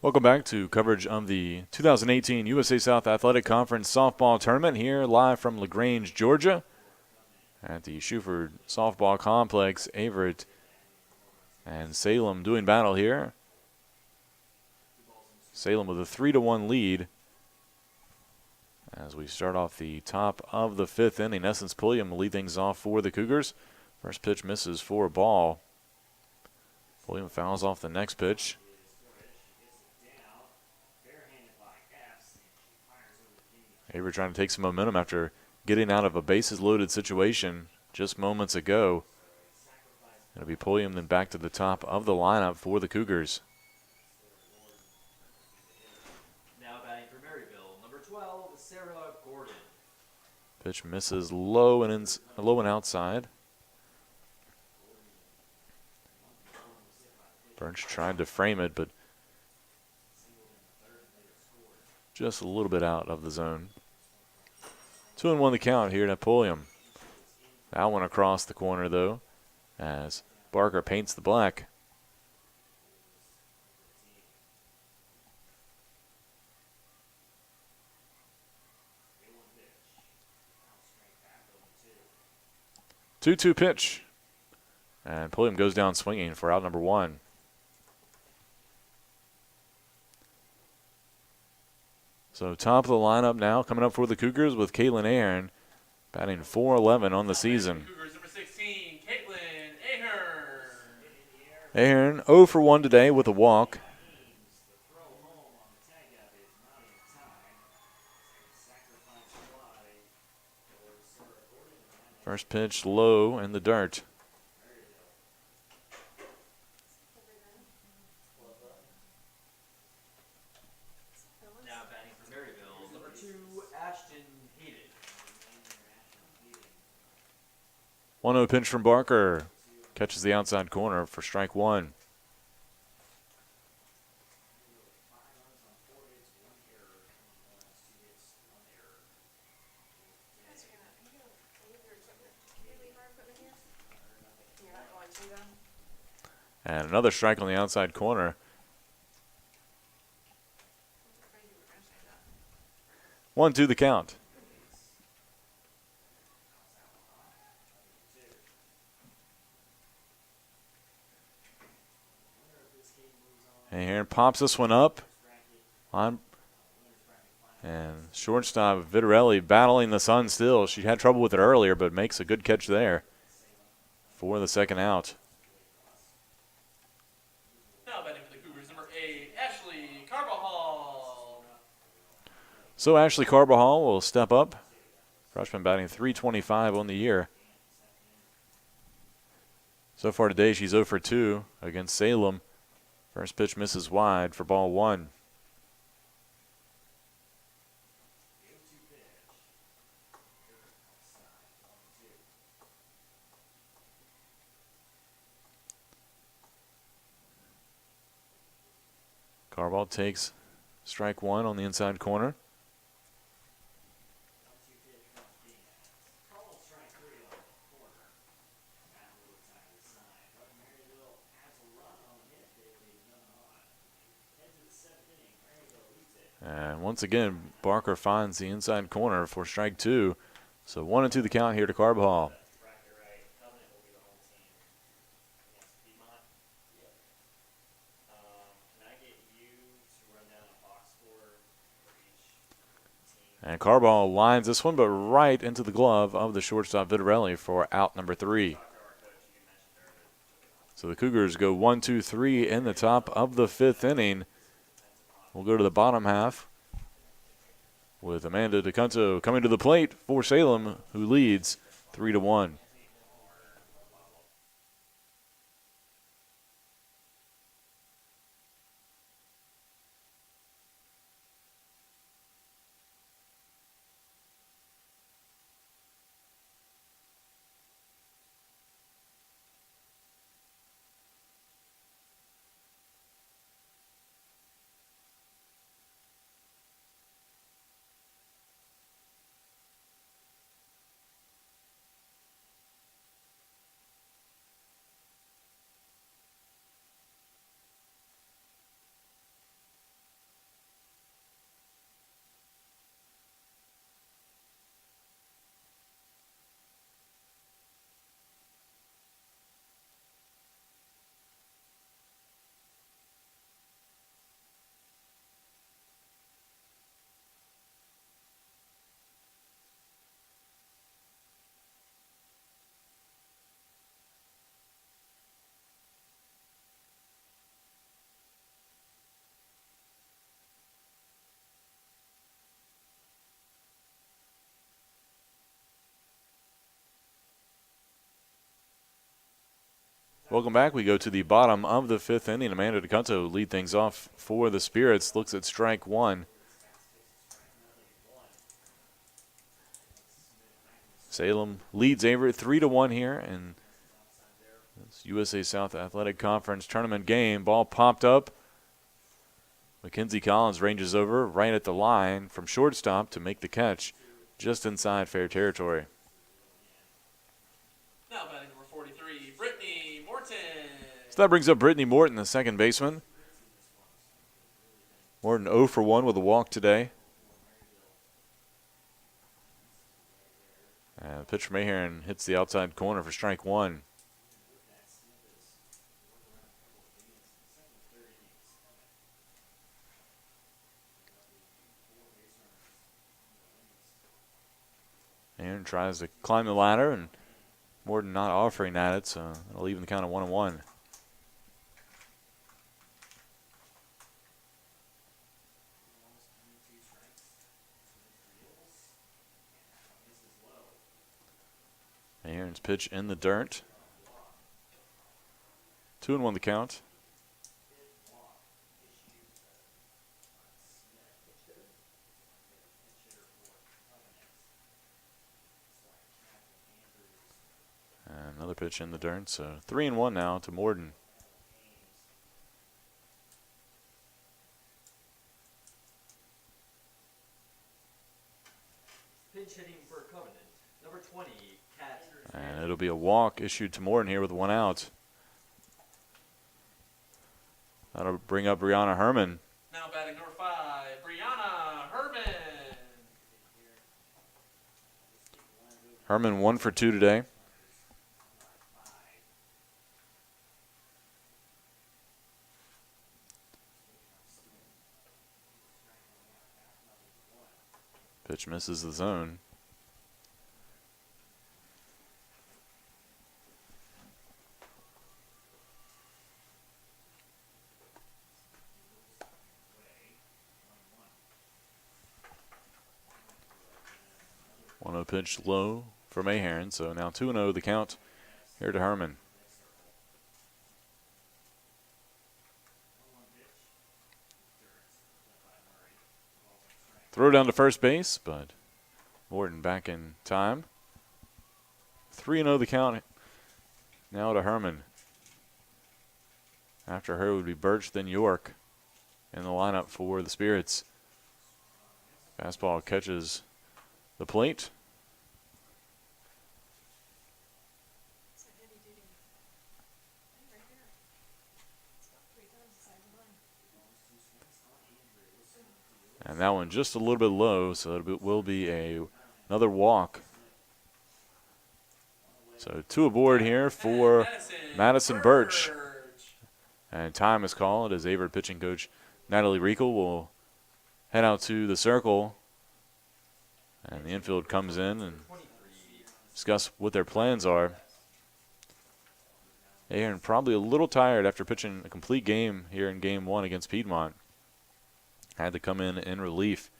Welcome back to coverage of the 2018 USA South Athletic Conference Softball Tournament here live from LaGrange, Georgia at the Shuford Softball Complex. Averett and Salem doing battle here. Salem with a 3-1 lead as we start off the top of the 5th inning. Essence Pulliam will lead things off for the Cougars. First pitch misses for a ball. Pulliam fouls off the next pitch. Averett trying to take some momentum after getting out of a bases-loaded situation just moments ago. It'll be Pulliam then back to the top of the lineup for the Cougars. Now batting for Maryville, number 12, Sarah Gordon. Pitch misses low and outside. Burns tried to frame it, but just a little bit out of the zone. 2-1 the count here to Pulliam. That one across the corner, though, as Barker paints the black. Two-two pitch. And Pulliam goes down swinging for out number 1. So top of the lineup now, coming up for the Cougars with Caitlin Aaron, batting .411 on the season. Cougars number 16, Caitlin Ahern. Aaron 0 for 1 today with a walk. Ames, the throw home on the tagout is not in time. Sacrifice fly for Sarah Gordon. First pitch low in the dirt. Now batting for Maryville, number 2, Ashton Hayden. 1-0 pitch from Barker. Catches the outside corner for strike one. And another strike on the outside corner. 1-2 the count. Aaron pops this one up. And shortstop Vitarelli battling the sun still. She had trouble with it earlier, but makes a good catch there for the second out. Now batting for the Cougars, number 8, Ashley Carbajal. So Ashley Carbajal will step up. Freshman batting .325 on the year. So far today, she's 0 for 2 against Salem. First pitch misses wide for ball one. Carball takes strike one on the inside corner. And once again, Barker finds the inside corner for strike two. So 1-2 the count here to Carball. And Carball lines this one, but right into the glove of the shortstop Vitarelli for out number 3. So the Cougars go 1-2-3 in the top of the 5th inning. We'll go to the bottom half with Amanda DeCunto coming to the plate for Salem, who leads 3-1. Welcome back. We go to the bottom of the 5th inning. Amanda DeCunto lead things off for the Spirits. Looks at strike one. Salem leads Averett 3-1 here in this USA South Athletic Conference tournament game. Ball popped up. Mackenzie Collins ranges over right at the line from shortstop to make the catch just inside fair territory. Now batting number 43, Brittany Morton. So that brings up Brittany Morton, the second baseman. Morton 0 for 1 with a walk today. And the pitch from Ahern hits the outside corner for strike one. Aaron tries to climb the ladder, and Morden not offering at it, so it'll even the count of 1-1. Aaron's pitch in the dirt. 2-1 the count. And another pitch in the dirt, so 3-1 now to Morden. Pinch hitting for Covenant. Number 20, Cat. And it'll be a walk issued to Morden here with 1 out. That'll bring up Brianna Herman. Now batting number 5, Brianna Herman. Herman 1 for 2 today. Pitch misses the zone. One 0 pitch low for Mayheron, so now 2-0 the count here to Herman. Throw down to first base, but Morton back in time. 3-0 the count now to Herman. After her would be Birch, then York in the lineup for the Spirits. Fastball catches the plate. And that one just a little bit low, so it will be another walk. So 2 aboard here for Madison Birch. And time is called as Averitt pitching coach Natalie Riekel will head out to the circle. And the infield comes in and discuss what their plans are. Aaron probably a little tired after pitching a complete game here in Game 1 against Piedmont. Had to come in relief.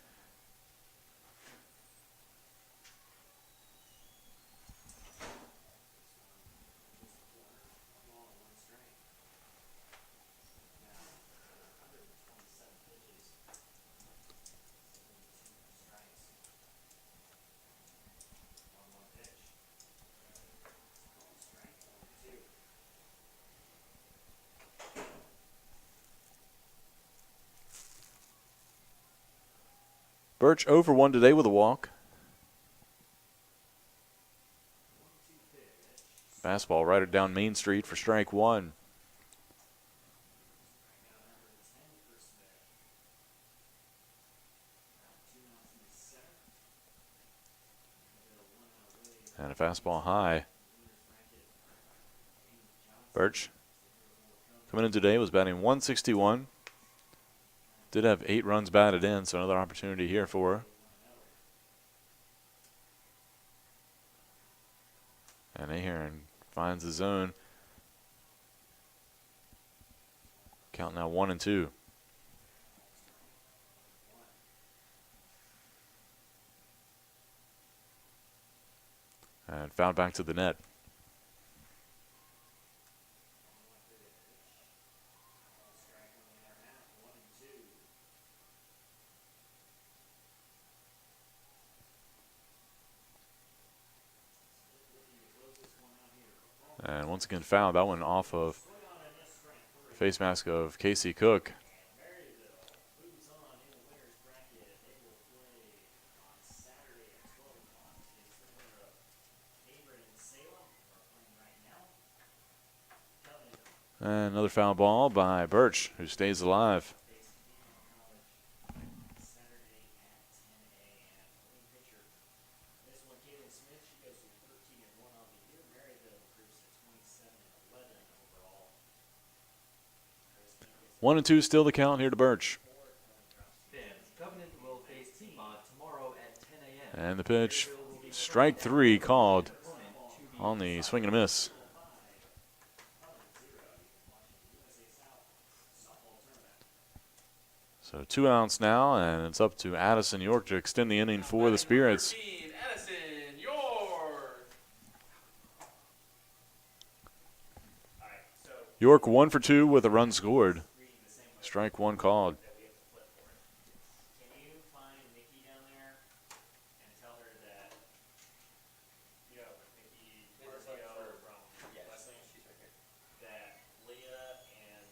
Birch 0 for 1 today with a walk. Fastball right down Main Street for strike 1. And a fastball high. Birch coming in today was batting .161. Did have 8 runs batted in, so another opportunity here for her. And Ahern finds the zone. Count now 1-2. And fouled back to the net. And once again fouled. That one off of face mask of Casey Cook. And another foul ball by Birch, who stays alive. One and two still the count here to Birch. Covenant will face Piedmont tomorrow at 10 a.m. And the pitch Strike 3 called on the swing and a miss. So 2 outs now, and it's up to Addison York to extend the inning for the Spirits. 13, Addison York. York 1 for 2 with a run scored. Strike 1 called. Can you find Nikki down there and tell her that, Nikki Marcio from Wrestling, that Leah and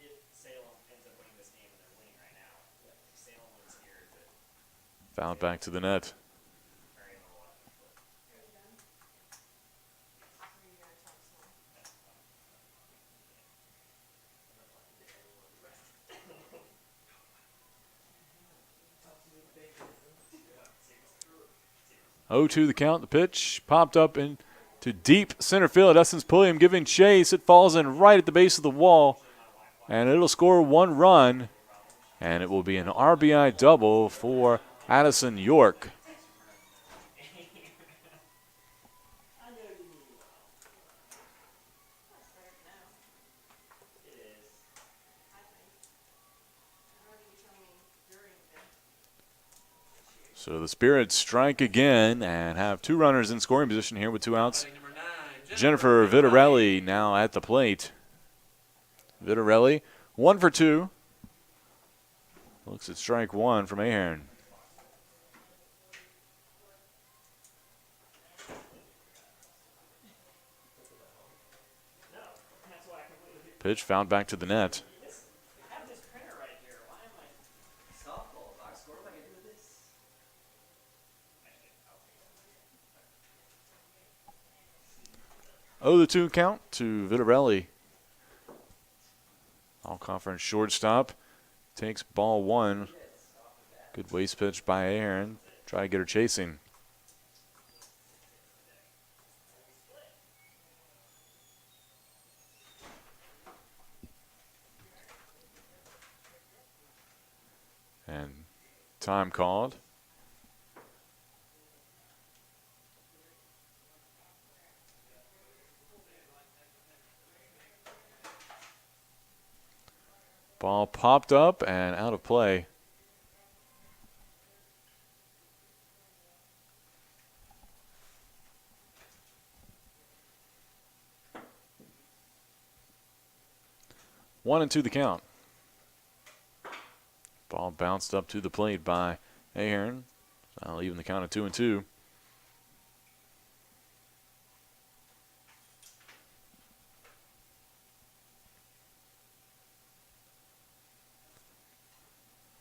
if Salem ends up winning this game and they're winning right now, if Salem wins here, that Fouled back to the net. Mary will watch the flip. 0-2 the count. The pitch popped up into deep center field. Essence Pulliam giving chase. It falls in right at the base of the wall, and it'll score 1 run, and it will be an RBI double for Addison York. So the Spirits strike again and have 2 runners in scoring position here with 2 outs. Batting number 9, Jennifer Vitarelli now at the plate. Vitarelli 1 for 2. Looks at strike 1 from Ahern. Pitch found back to the net. I have this printer right here. Why am I? Softball box score. What am I gonna do with this? 0-2 count to Vitarelli. All conference shortstop takes ball 1. Good waste pitch by Ahern. Try to get her chasing. And time called. Ball popped up and out of play. One and 2 the count. Ball bounced up to the plate by Ahern. I'll even the count at 2 and 2.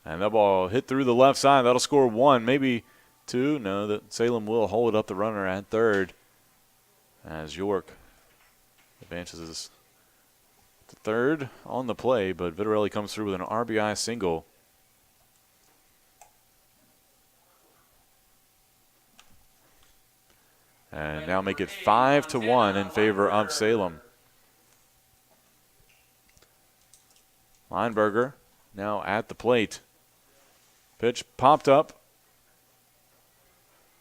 And that ball hit through the left side. That'll score 1, maybe 2. No, that Salem will hold up the runner at third as York advances to third on the play, but Vitarelli comes through with an RBI single. And now make it 5-1 in favor of Salem. Lineberger now at the plate. Pitch popped up.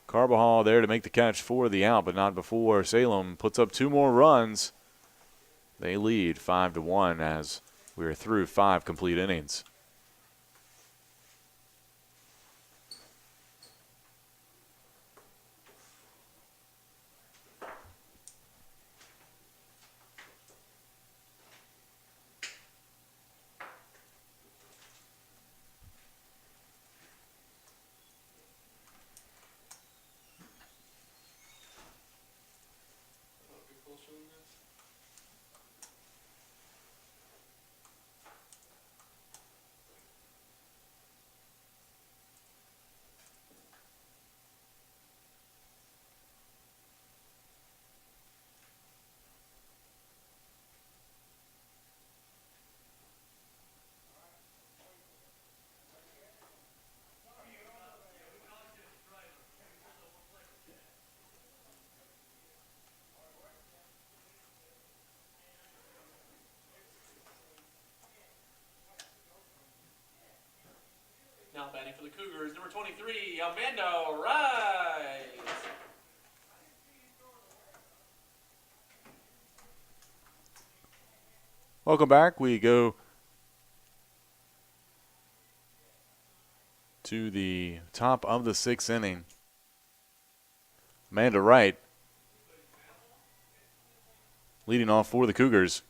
Carbajal there to make the catch for the out, but not before Salem puts up 2 more runs. They lead 5-1 as we are through 5 complete innings. batting for the Cougars, number 23, Armando Rice. Welcome back. We go to the top of the 6th inning. Amanda Wright leading off for the Cougars.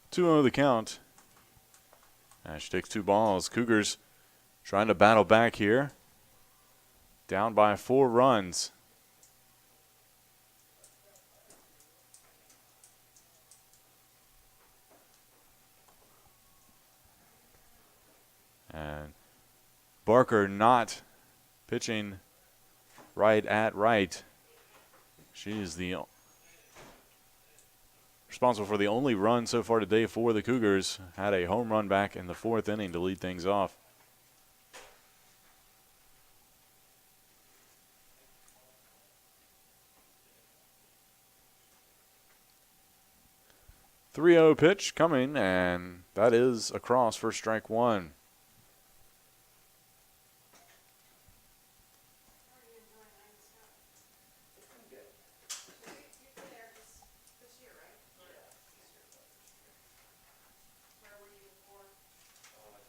Two on the count. She takes 2 balls. Cougars trying to battle back here. Down by 4 runs. And Barker not pitching right at right. She is the responsible for the only run so far today for the Cougars. Had a home run back in the 4th inning to lead things off. .30 pitch coming, and that is across for strike 1.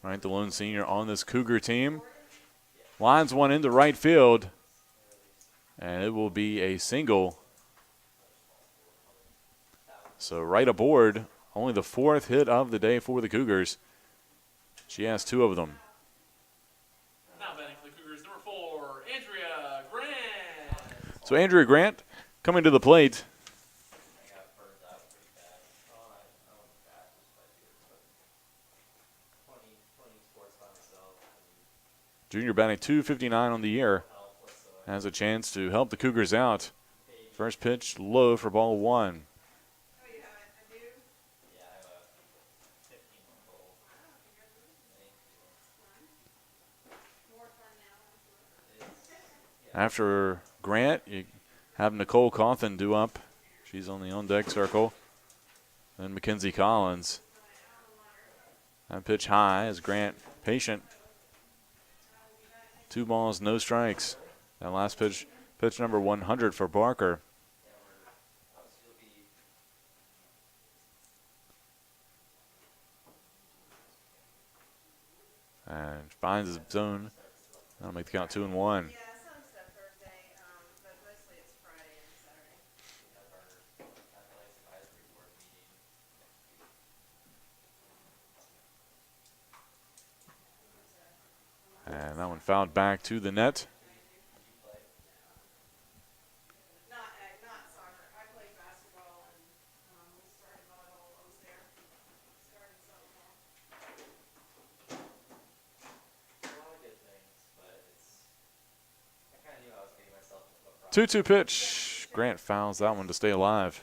All right, the lone senior on this Cougar team. Lines one into right field, and it will be a single. So right aboard, only the 4th hit of the day for the Cougars. She has 2 of them. Now batting for the Cougars, number 4, Andrea Grant. So Andrea Grant coming to the plate. Junior batting .259 on the year. Has a chance to help the Cougars out. First pitch low for ball 1. After Grant, you have Nicole Cawthon due up. She's on the on-deck circle. Then Mackenzie Collins. That pitch high as Grant patient. 2 balls, no strikes. That last pitch number 100 for Barker. And finds his zone. That'll make the count 2-1. And that one fouled back to the net. Two-two pitch. Grant fouls that one to stay alive.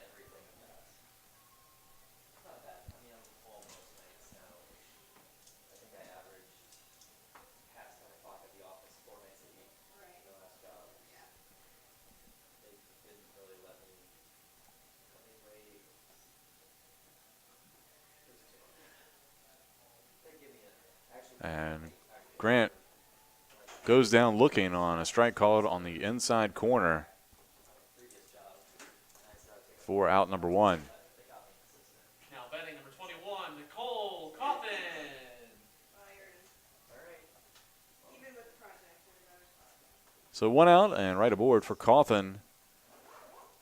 And Grant goes down looking on a strike called on the inside corner for out number 1. Now batting number 21, Nicole Cawthon. So 1 out and right aboard for Cawthon.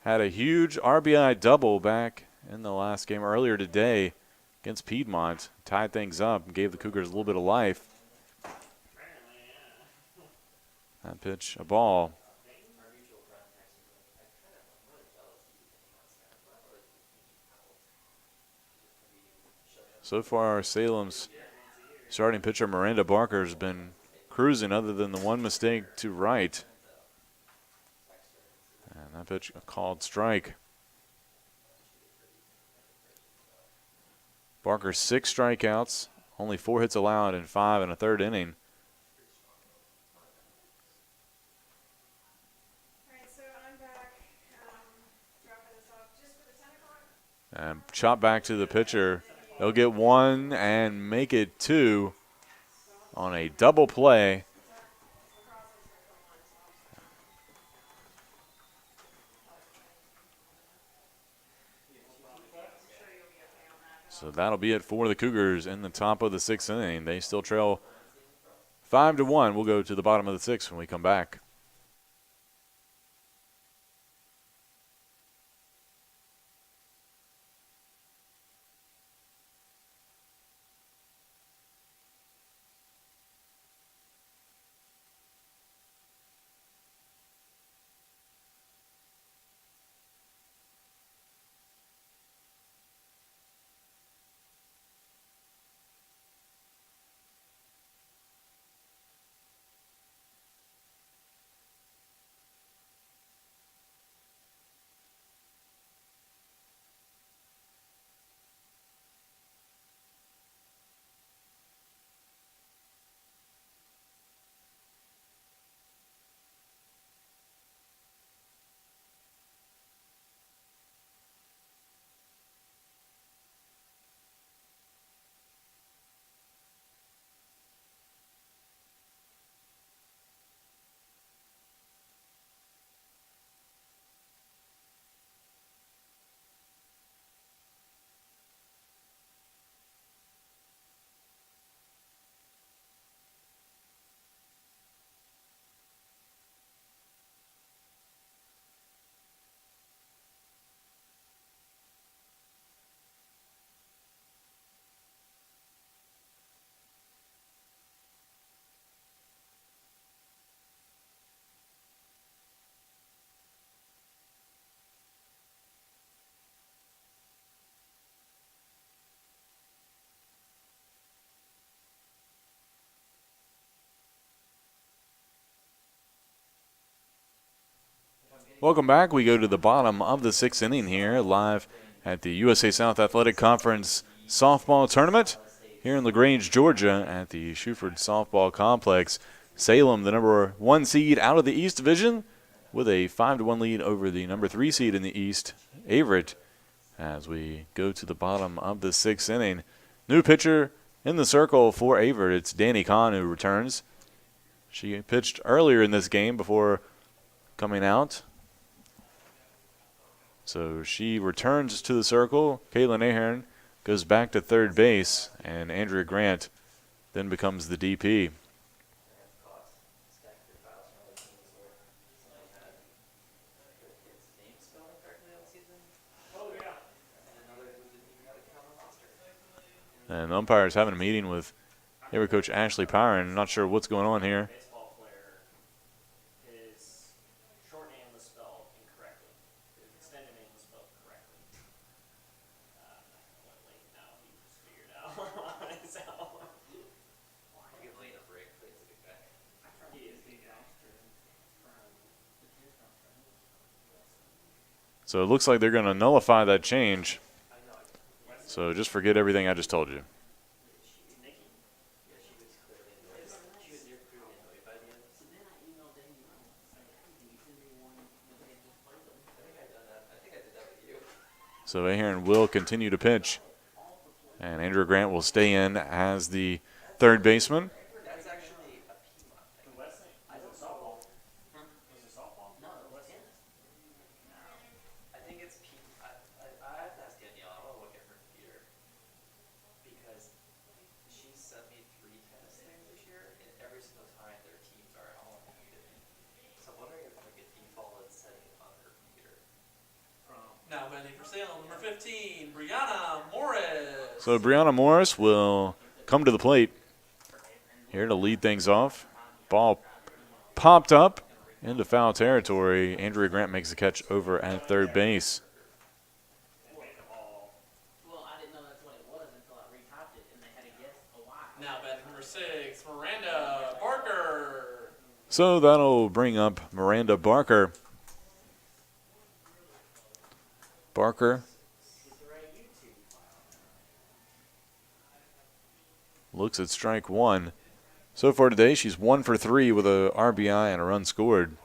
Had a huge RBI double back in the last game earlier today against Piedmont. Tied things up and gave the Cougars a little bit of life. That pitch, a ball. So far, Salem's starting pitcher Miranda Barker has been cruising other than the one mistake to right. And that pitch, a called strike. Barker 6 strikeouts, only 4 hits allowed in 5 and a third inning. chop back to the pitcher. They'll get one and make it two on a double play. So that'll be it for the Cougars in the top of the sixth inning. They still trail 5-1. We'll go to the bottom of the sixth when we come back. Welcome back. We go to the bottom of the sixth inning here, live at the USA South Athletic Conference softball tournament here in LaGrange, Georgia, at the Shuford Softball Complex. Salem, the number 1 seed out of the East Division, with a 5-1 lead over the number 3 seed in the East, Averett, as we go to the bottom of the sixth inning. New pitcher in the circle for Averett. It's Danny Kahn who returns. She pitched earlier in this game before coming out. So she returns to the circle. Caitlin Ahern goes back to third base, and Andrea Grant then becomes the DP. And the umpire's having a meeting with Averett coach Ashley Pyron. Not sure what's going on here. Baseball player, his short name was spelled incorrectly. His extended name was spelled correctly. Went late now. He just figured it out on his own. He can lay a break, but he's a good guy. He is the guy. So it looks like they're going to nullify that change. So just forget everything I just told you. So Ahern will continue to pitch. And Andrew Grant will stay in as the third baseman. That's actually a Piedmont thing. I don't softball. Was it softball? No, it was tennis. I think it's Piedmont. I have to ask Danielle. I want to look at her computer. Because she sent me 3 tennis things this year, and every single time their teams are all different. So I'm wondering if like a defaulted setting on her computer. Now batting for Salem, number 15, Brianna Morris. So Brianna Morris will come to the plate here to lead things off. Ball popped up into foul territory. Andrea Grant makes the catch over at third base. Well, I didn't know that's what it was until I retyped it, and they had to guess why. Now batting number 6, Miranda Barker. So that'll bring up Miranda Barker. Barker looks at strike one. So far today, she's 1 for 3 with a RBI and a run scored.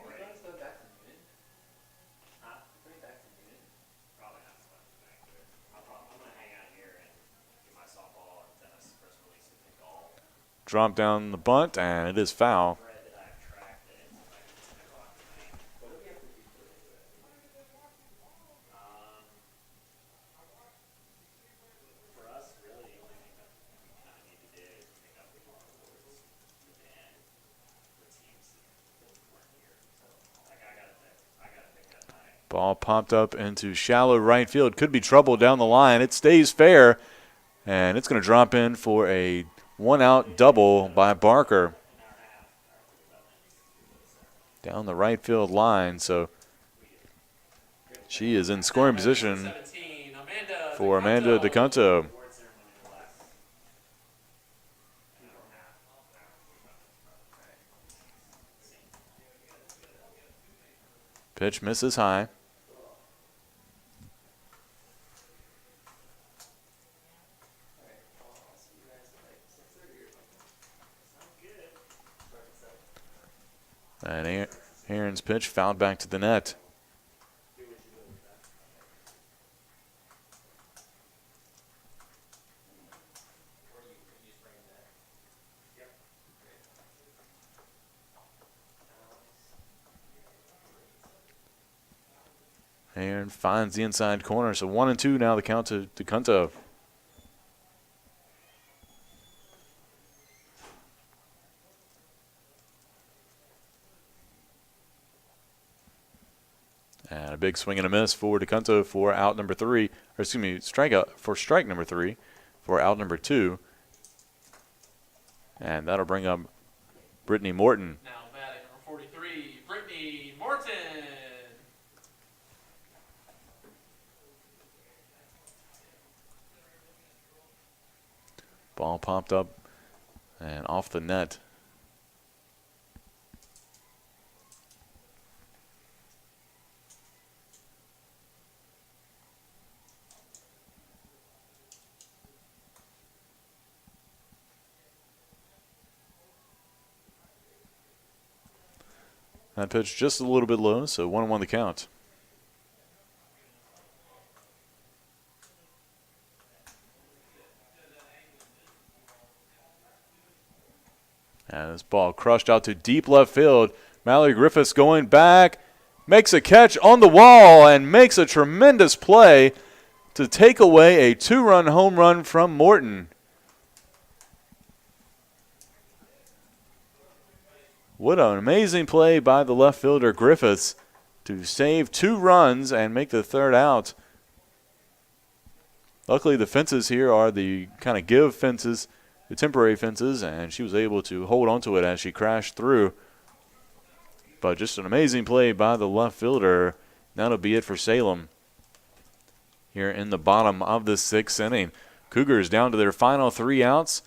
drop down the bunt, and it is foul. Dread that I've tracked it like it's 10 o'clock at night. What do we have to do for it? For us, really, the only thing that we kind of need to do is pick up the awards within the teams that weren't here. So, like, I gotta pick up my. Ball popped up into shallow right field. Could be trouble down the line. It stays fair, and it's going to drop in for a one-out double by Barker down the right field line. So she is in scoring position 17, Amanda for Amanda DeCunto. Award ceremony will last an hour and a half. Pitch misses high. Alright, I'll see you guys at like 6:30 or something. Sounds good. Start at 7. And Aaron's pitch fouled back to the net. Do what you will with that. Or you just bring that. Yep. Great. Aaron finds the inside corner. So 1-2 now the count to DeCunto. And a big swing and a miss for DeCunto for out number 3. Or excuse me, strikeout for strike number 3 for out number 2. And that'll bring up Brittany Morton. Now batting number 43, Brittany Morton. Ball popped up and off the net. That pitch just a little bit low, so 1-1 the count. And this ball crushed out to deep left field. Mallory Griffiths going back, makes a catch on the wall, and makes a tremendous play to take away a 2-run home run from Morton. What an amazing play by the left fielder Griffiths to save 2 runs and make the third out. Luckily, the fences here are the kind of give fences, the temporary fences, and she was able to hold onto it as she crashed through. But just an amazing play by the left fielder. That'll be it for Salem here in the bottom of the 6th inning. Cougars down to their final 3 outs.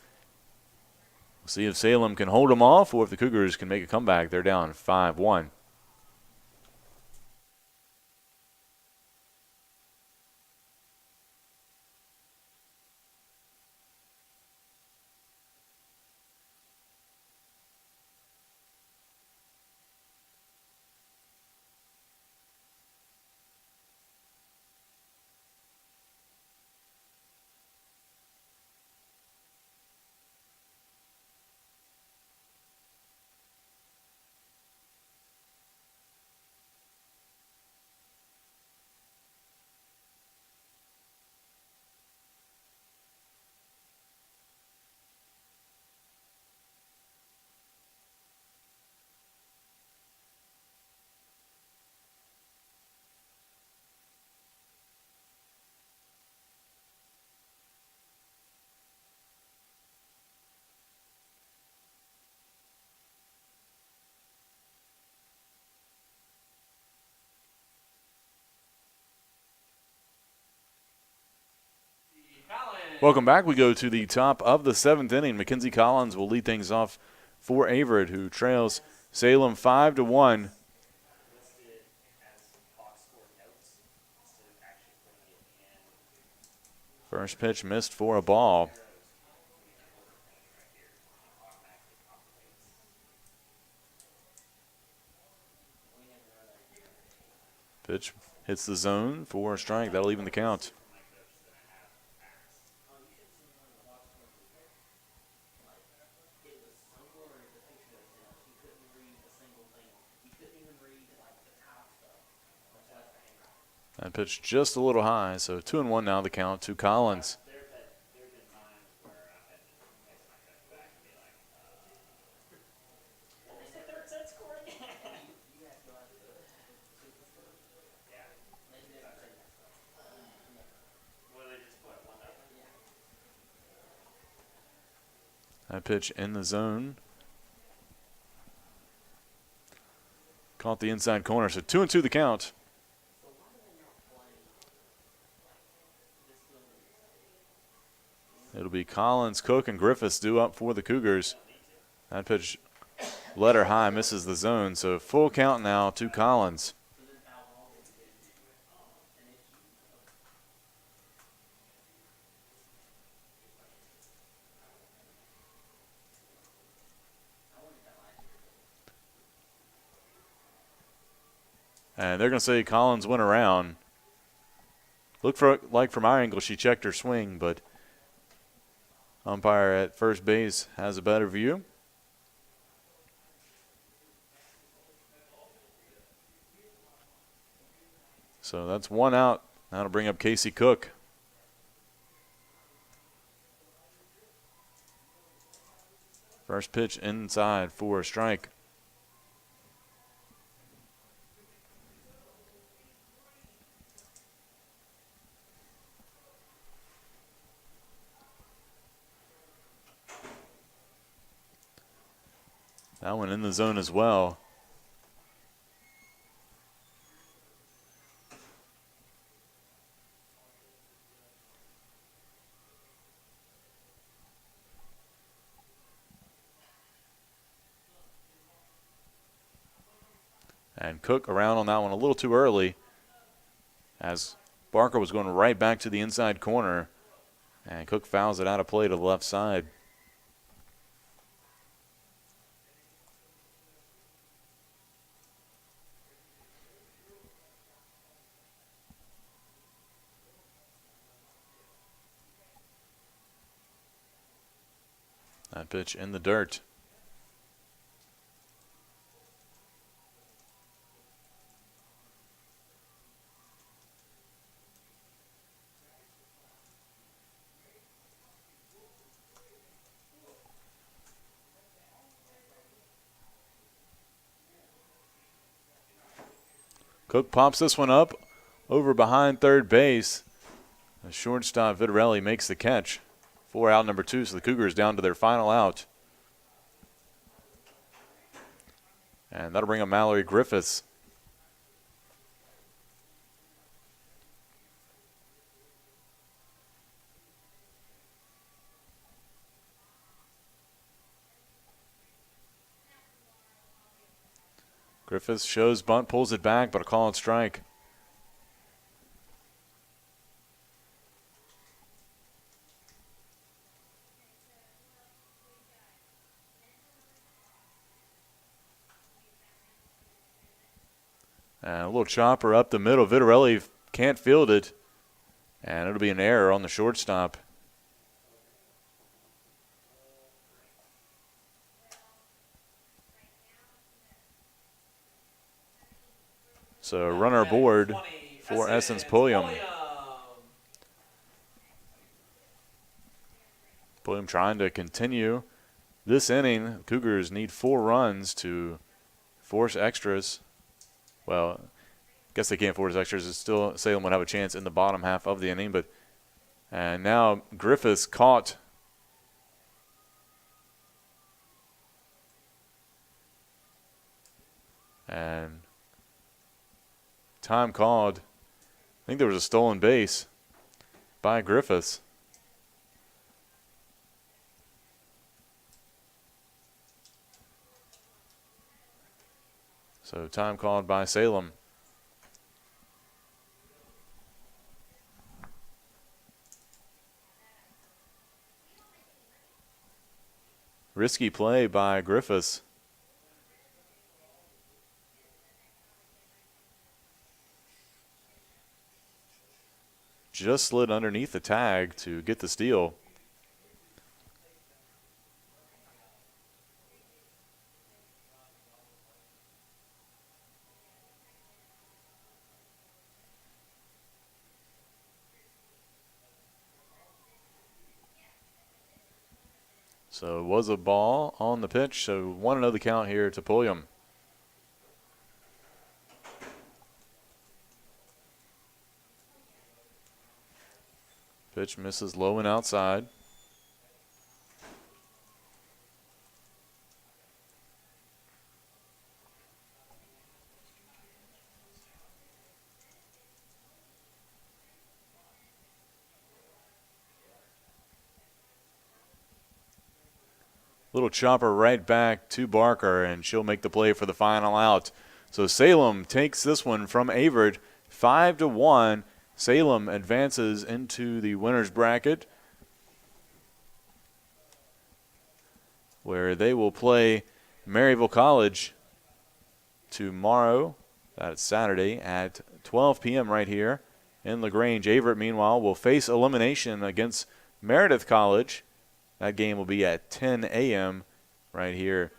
We'll see if Salem can hold them off or if the Cougars can make a comeback. They're down 5-1. Welcome back. We go to the top of the 7th inning. Mackenzie Collins will lead things off for Averett, who trails Salem 5-1. Listed as box score notes instead of actually putting it in. First pitch missed for a ball. Pitch hits the zone for a strike. That'll even the count. That pitch just a little high, so 2-1 now the count to Collins. There's been times where I've had to text my coach back and be like, what was the third set score again? You have to go out to the super. Yeah. They never say that stuff. Never. Well, they just put 1-0. Yeah. That pitch in the zone. Caught the inside corner, so 2-2 the count. So why do they not play this little? It'll be Collins, Cook, and Griffiths due up for the Cougars. That pitch letter high, misses the zone, so full count now to Collins. So then foul ball is an issue. I wondered that last year. And they're going to say Collins went around. Looked like from our angle she checked her swing, but umpire at first base has a better view. So that's one out. That'll bring up Casey Cook. First pitch inside for a strike. That one in the zone as well. And Cook around on that one a little too early, as Barker was going right back to the inside corner. And Cook fouls it out of play to the left side. That pitch in the dirt. Cook pops this one up over behind third base. The shortstop Vitarelli makes the catch for out number 2, so the Cougars down to their final out. And that'll bring up Mallory Griffiths. Griffiths shows bunt, pulls it back, but a call and strike. And a little chopper up the middle. Vitarelli can't field it. And it'll be an error on the shortstop. So runner aboard for Essence Pulliam. Pulliam trying to continue this inning. Cougars need 4 runs to force extras. Well, I guess they can't force extras. It's still Salem would have a chance in the bottom half of the inning. But and now Griffiths caught. And time called. I think there was a stolen base by Griffiths. So time called by Salem. Risky play by Griffiths. Just slid underneath the tag to get the steal. So it was a ball on the pitch. So 1-0 the count here to Pulliam. Pitch misses low and outside. Little chopper right back to Barker, and she'll make the play for the final out. So Salem takes this one from Avard, 5-1. Salem advances into the winner's bracket, where they will play Maryville College tomorrow. That's Saturday at 12 p.m. right here in LaGrange. Avard, meanwhile, will face elimination against Meredith College. That game will be at 10 a.m. right here.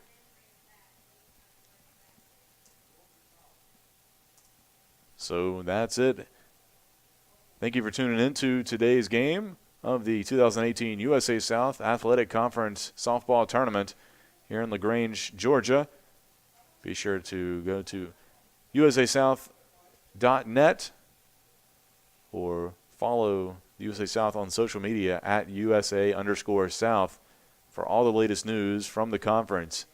So that's it. Thank you for tuning into today's game of the 2018 USA South Athletic Conference Softball Tournament here in LaGrange, Georgia. Be sure to go to usasouth.net or follow USA South on social media at USA_South for all the latest news from the conference.